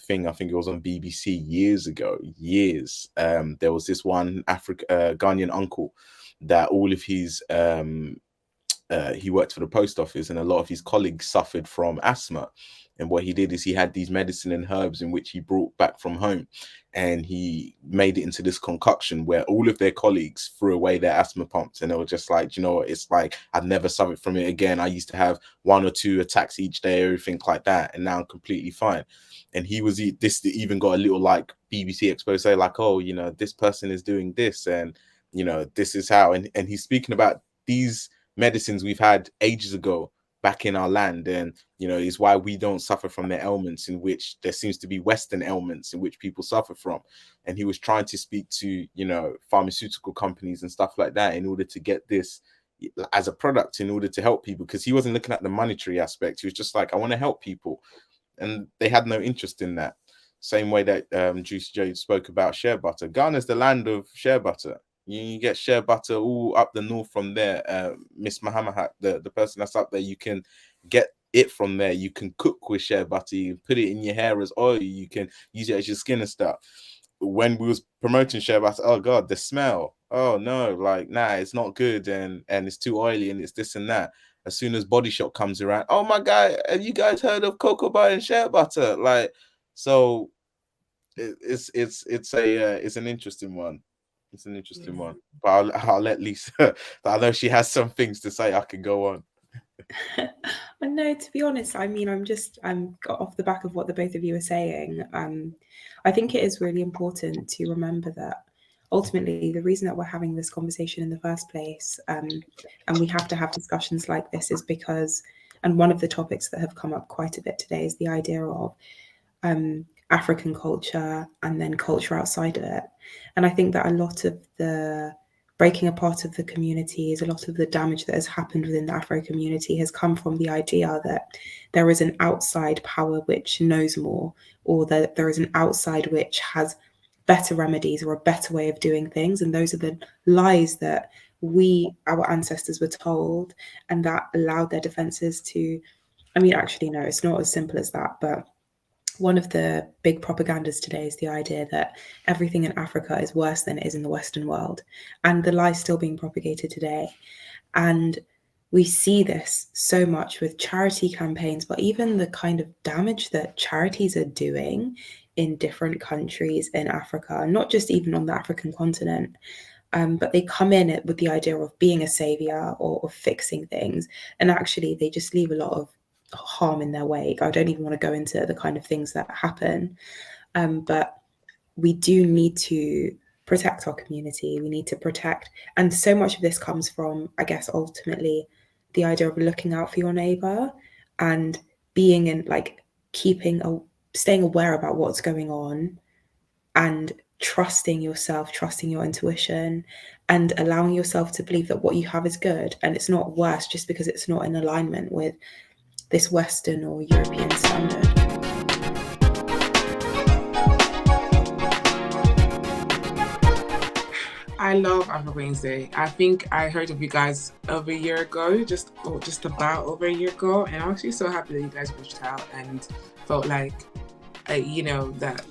thing, I think it was on BBC years ago. There was this one Ghanaian uncle that all of his he worked for the post office, and a lot of his colleagues suffered from asthma. And what he did is he had these medicine and herbs in which he brought back from home, and he made it into this concoction where all of their colleagues threw away their asthma pumps, and they were just like, it's like, I've never suffered from it again. I used to have 1 or 2 attacks each day, everything like that, and now I'm completely fine. And this even got a little like BBC expose, like, oh, this person is doing this, and this is how, and he's speaking about these medicines we've had ages ago back in our land, and is why we don't suffer from the ailments in which there seems to be Western ailments in which people suffer from. And he was trying to speak to pharmaceutical companies and stuff like that in order to get this as a product, in order to help people, because he wasn't looking at the monetary aspect. He was just like, I want to help people, and they had no interest in that. Same way that Juicy J spoke about shea butter. Ghana's the land of shea butter. You get shea butter all up the north from there. Miss Mahamahat, the person that's up there, you can get it from there. You can cook with shea butter. You can put it in your hair as oil. You can use it as your skin and stuff. When we was promoting shea butter, oh God, the smell. Oh no, like, nah, it's not good, and it's too oily, and it's this and that. As soon as Body Shop comes around, oh my God, have you guys heard of cocoa butter and shea butter? Like, so it's an interesting one. It's an interesting one, but I'll let Lisa. I know she has some things to say. I can go on. No, to be honest, I mean, I'm got off the back of what the both of you are saying. I think it is really important to remember that ultimately the reason that we're having this conversation in the first place, and we have to have discussions like this, is because, and one of the topics that have come up quite a bit today is the idea of African culture and then culture outside of it. And I think that a lot of the breaking apart of the communities, a lot of the damage that has happened within the Afro community has come from the idea that there is an outside power which knows more, or that there is an outside which has better remedies or a better way of doing things. And those are the lies that our ancestors were told, and that allowed their defenses to, actually, no, it's not as simple as that, but one of the big propagandas today is the idea that everything in Africa is worse than it is in the Western world. And the lie is still being propagated today. And we see this so much with charity campaigns, but even the kind of damage that charities are doing in different countries in Africa, not just even on the African continent, but they come in with the idea of being a savior or of fixing things. And actually, they just leave a lot of harm in their wake. I don't even want to go into the kind of things that happen, but we do need to protect our community. We need to protect, and so much of this comes from, I guess, ultimately the idea of looking out for your neighbor and being in, like, staying aware about what's going on, and trusting yourself, trusting your intuition, and allowing yourself to believe that what you have is good and it's not worse just because it's not in alignment with this Western or European standard. I love Afro Queens Day. I think I heard of you guys over a year ago, just about over a year ago, and I'm actually so happy that you guys reached out and felt like, that,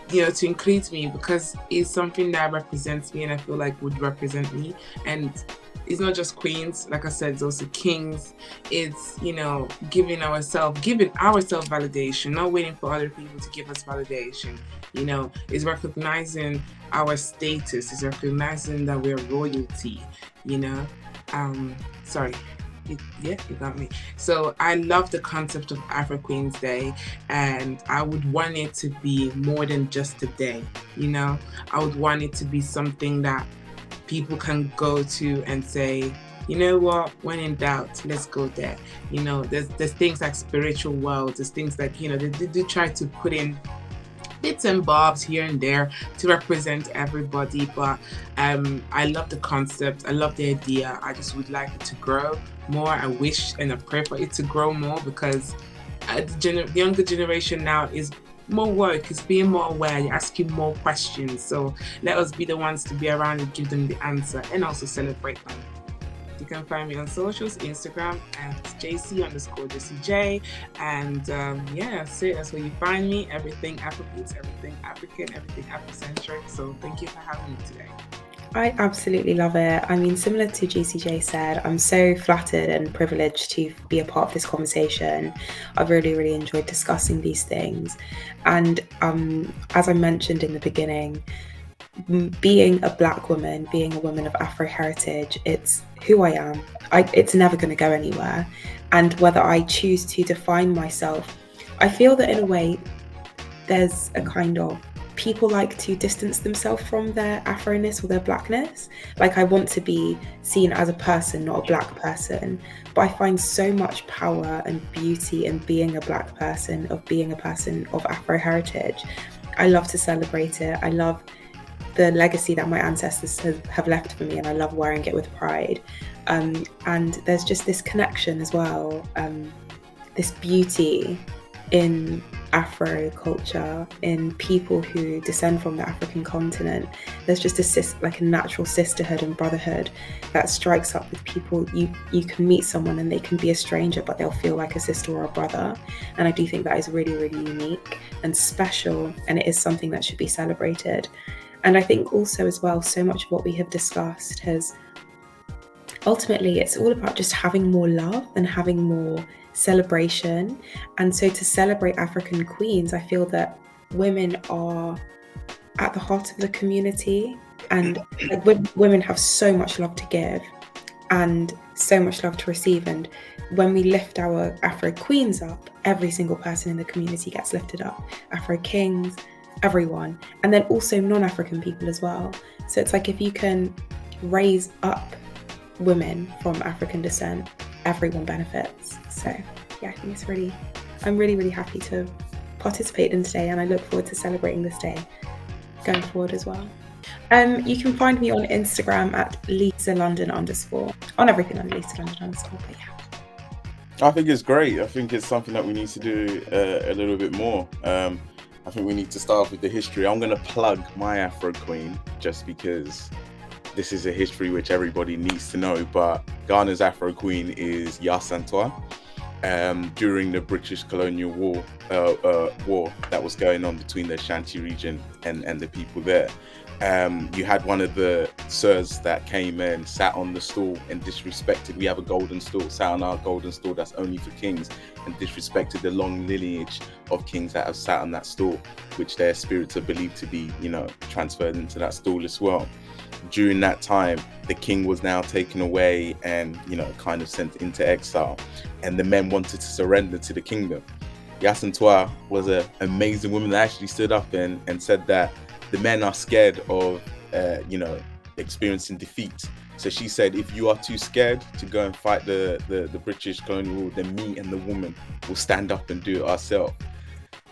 to include me, because it's something that represents me and I feel like would represent me. And it's not just queens, like I said, it's also kings. It's, giving ourselves validation, not waiting for other people to give us validation. It's recognizing our status, it's recognizing that we're royalty, sorry. You got me. So I love the concept of Afro Queens Day, and I would want it to be more than just a day, I would want it to be something that people can go to and say, you know what, when in doubt, let's go there. There's things like spiritual worlds, there's things like, they do try to put in bits and bobs here and there to represent everybody, but I love the concept, I love the idea. I just would like it to grow more. I wish and I pray for it to grow more, because the younger generation now is more work, is being more aware, you're asking more questions. So let us be the ones to be around and give them the answer and also celebrate them. You can find me on socials, Instagram at JC_JCJ. And that's where you find me. Everything Afrobeats, everything African, everything Afrocentric. So thank you for having me today. I absolutely love it. I mean, similar to GCJ said, I'm so flattered and privileged to be a part of this conversation. I've really, really enjoyed discussing these things. And as I mentioned in the beginning, being a Black woman, being a woman of Afro heritage, it's who I am. It's never going to go anywhere. And whether I choose to define myself, I feel that in a way, there's a kind of, people like to distance themselves from their Afro-ness or their Blackness. Like, I want to be seen as a person, not a Black person. But I find so much power and beauty in being a Black person, of being a person of Afro heritage. I love to celebrate it. I love the legacy that my ancestors have left for me, and I love wearing it with pride. And there's just this connection as well, this beauty in Afro culture, in people who descend from the African continent. There's just a natural sisterhood and brotherhood that strikes up with people. You can meet someone and they can be a stranger, but they'll feel like a sister or a brother. And I do think that is really, really unique and special, and it is something that should be celebrated. And I think also as well, so much of what we have discussed has, ultimately, it's all about just having more love and having more celebration. And so to celebrate African queens, I feel that women are at the heart of the community, and women have so much love to give and so much love to receive. And when we lift our Afro queens up, every single person in the community gets lifted up. Afro kings, everyone, and then also non-African people as well. So it's like, if you can raise up women from African descent, everyone benefits. So yeah, I think I'm really, really happy to participate in today, and I look forward to celebrating this day going forward as well. You can find me on Instagram at LisaLondon_, on everything on LisaLondon_, but yeah. I think it's great. I think it's something that we need to do a little bit more. I think we need to start off with the history. I'm going to plug my Afro Queen just because this is a history which everybody needs to know. But Ghana's Afro Queen is Yasantua. During the British colonial war that was going on between the Ashanti region and the people there, you had one of the sirs that came and sat on the stool and disrespected. We have a golden stool, sat on our golden stool that's only for kings, and disrespected the long lineage of kings that have sat on that stool, which their spirits are believed to be, transferred into that stool as well. During that time, the king was now taken away and, kind of sent into exile, and the men wanted to surrender to the kingdom. Yasantua was an amazing woman that actually stood up and said that the men are scared of, experiencing defeat. So she said, if you are too scared to go and fight the British colonial rule, then me and the woman will stand up and do it ourselves.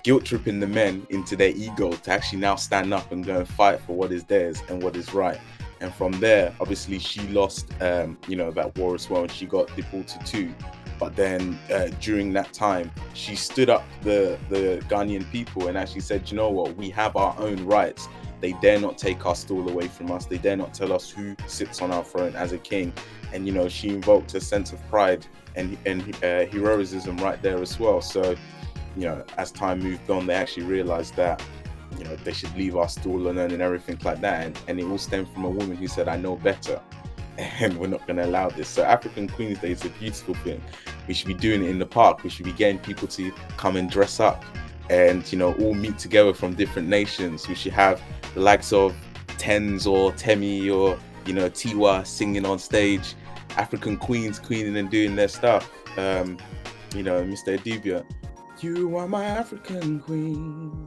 Guilt tripping the men into their ego to actually now stand up and go and fight for what is theirs and what is right. And from there, obviously, she lost, that war as well, and she got deported too. But then during that time, she stood up the Ghanaian people and actually said, you know what, we have our own rights. They dare not take our stool away from us. They dare not tell us who sits on our throne as a king. And, you know, she invoked a sense of pride and heroism right there as well. So, you know, as time moved on, they actually realized that, you know, they should leave our stool alone and everything like that. And it all stemmed from a woman who said, I know better, and we're not going to allow this. So African Queens Day is a beautiful thing. We should be doing it in the park. We should be getting people to come and dress up and, you know, all meet together from different nations. We should have the likes of Tens or Temi or, you know, Tiwa singing on stage, African Queens queening and doing their stuff. You know, Mr. Adibia, you are my African queen,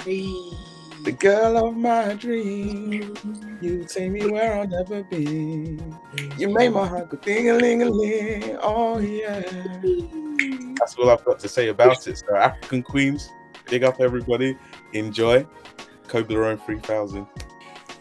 the girl of my dream. You take me where I'll never be. You made my heart go ding-a-ling-a-ling. Oh yeah. That's all I've got to say about it. So African Queens, big up everybody. Enjoy. Koby 3000.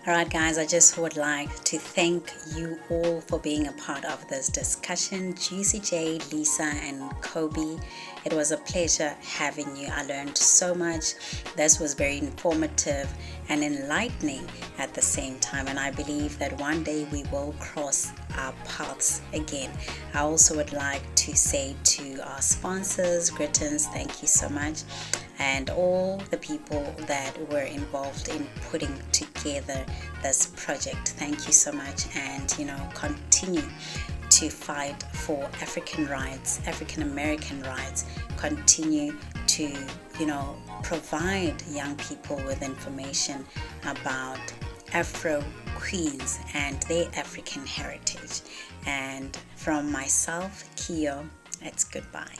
Alright guys, I just would like to thank you all for being a part of this discussion. Juicy J, Lisa and Koby, it was a pleasure having you. I learned so much. This was very informative and enlightening at the same time, and I believe that one day we will cross our paths again. I also would like to say to our sponsors, greetings, thank you so much, and all the people that were involved in putting together this project. Thank you so much, and you know, continue to fight for African rights, African American rights. Continue to, you know, provide young people with information about Afro Queens and their African heritage. And from myself, Kio, it's goodbye.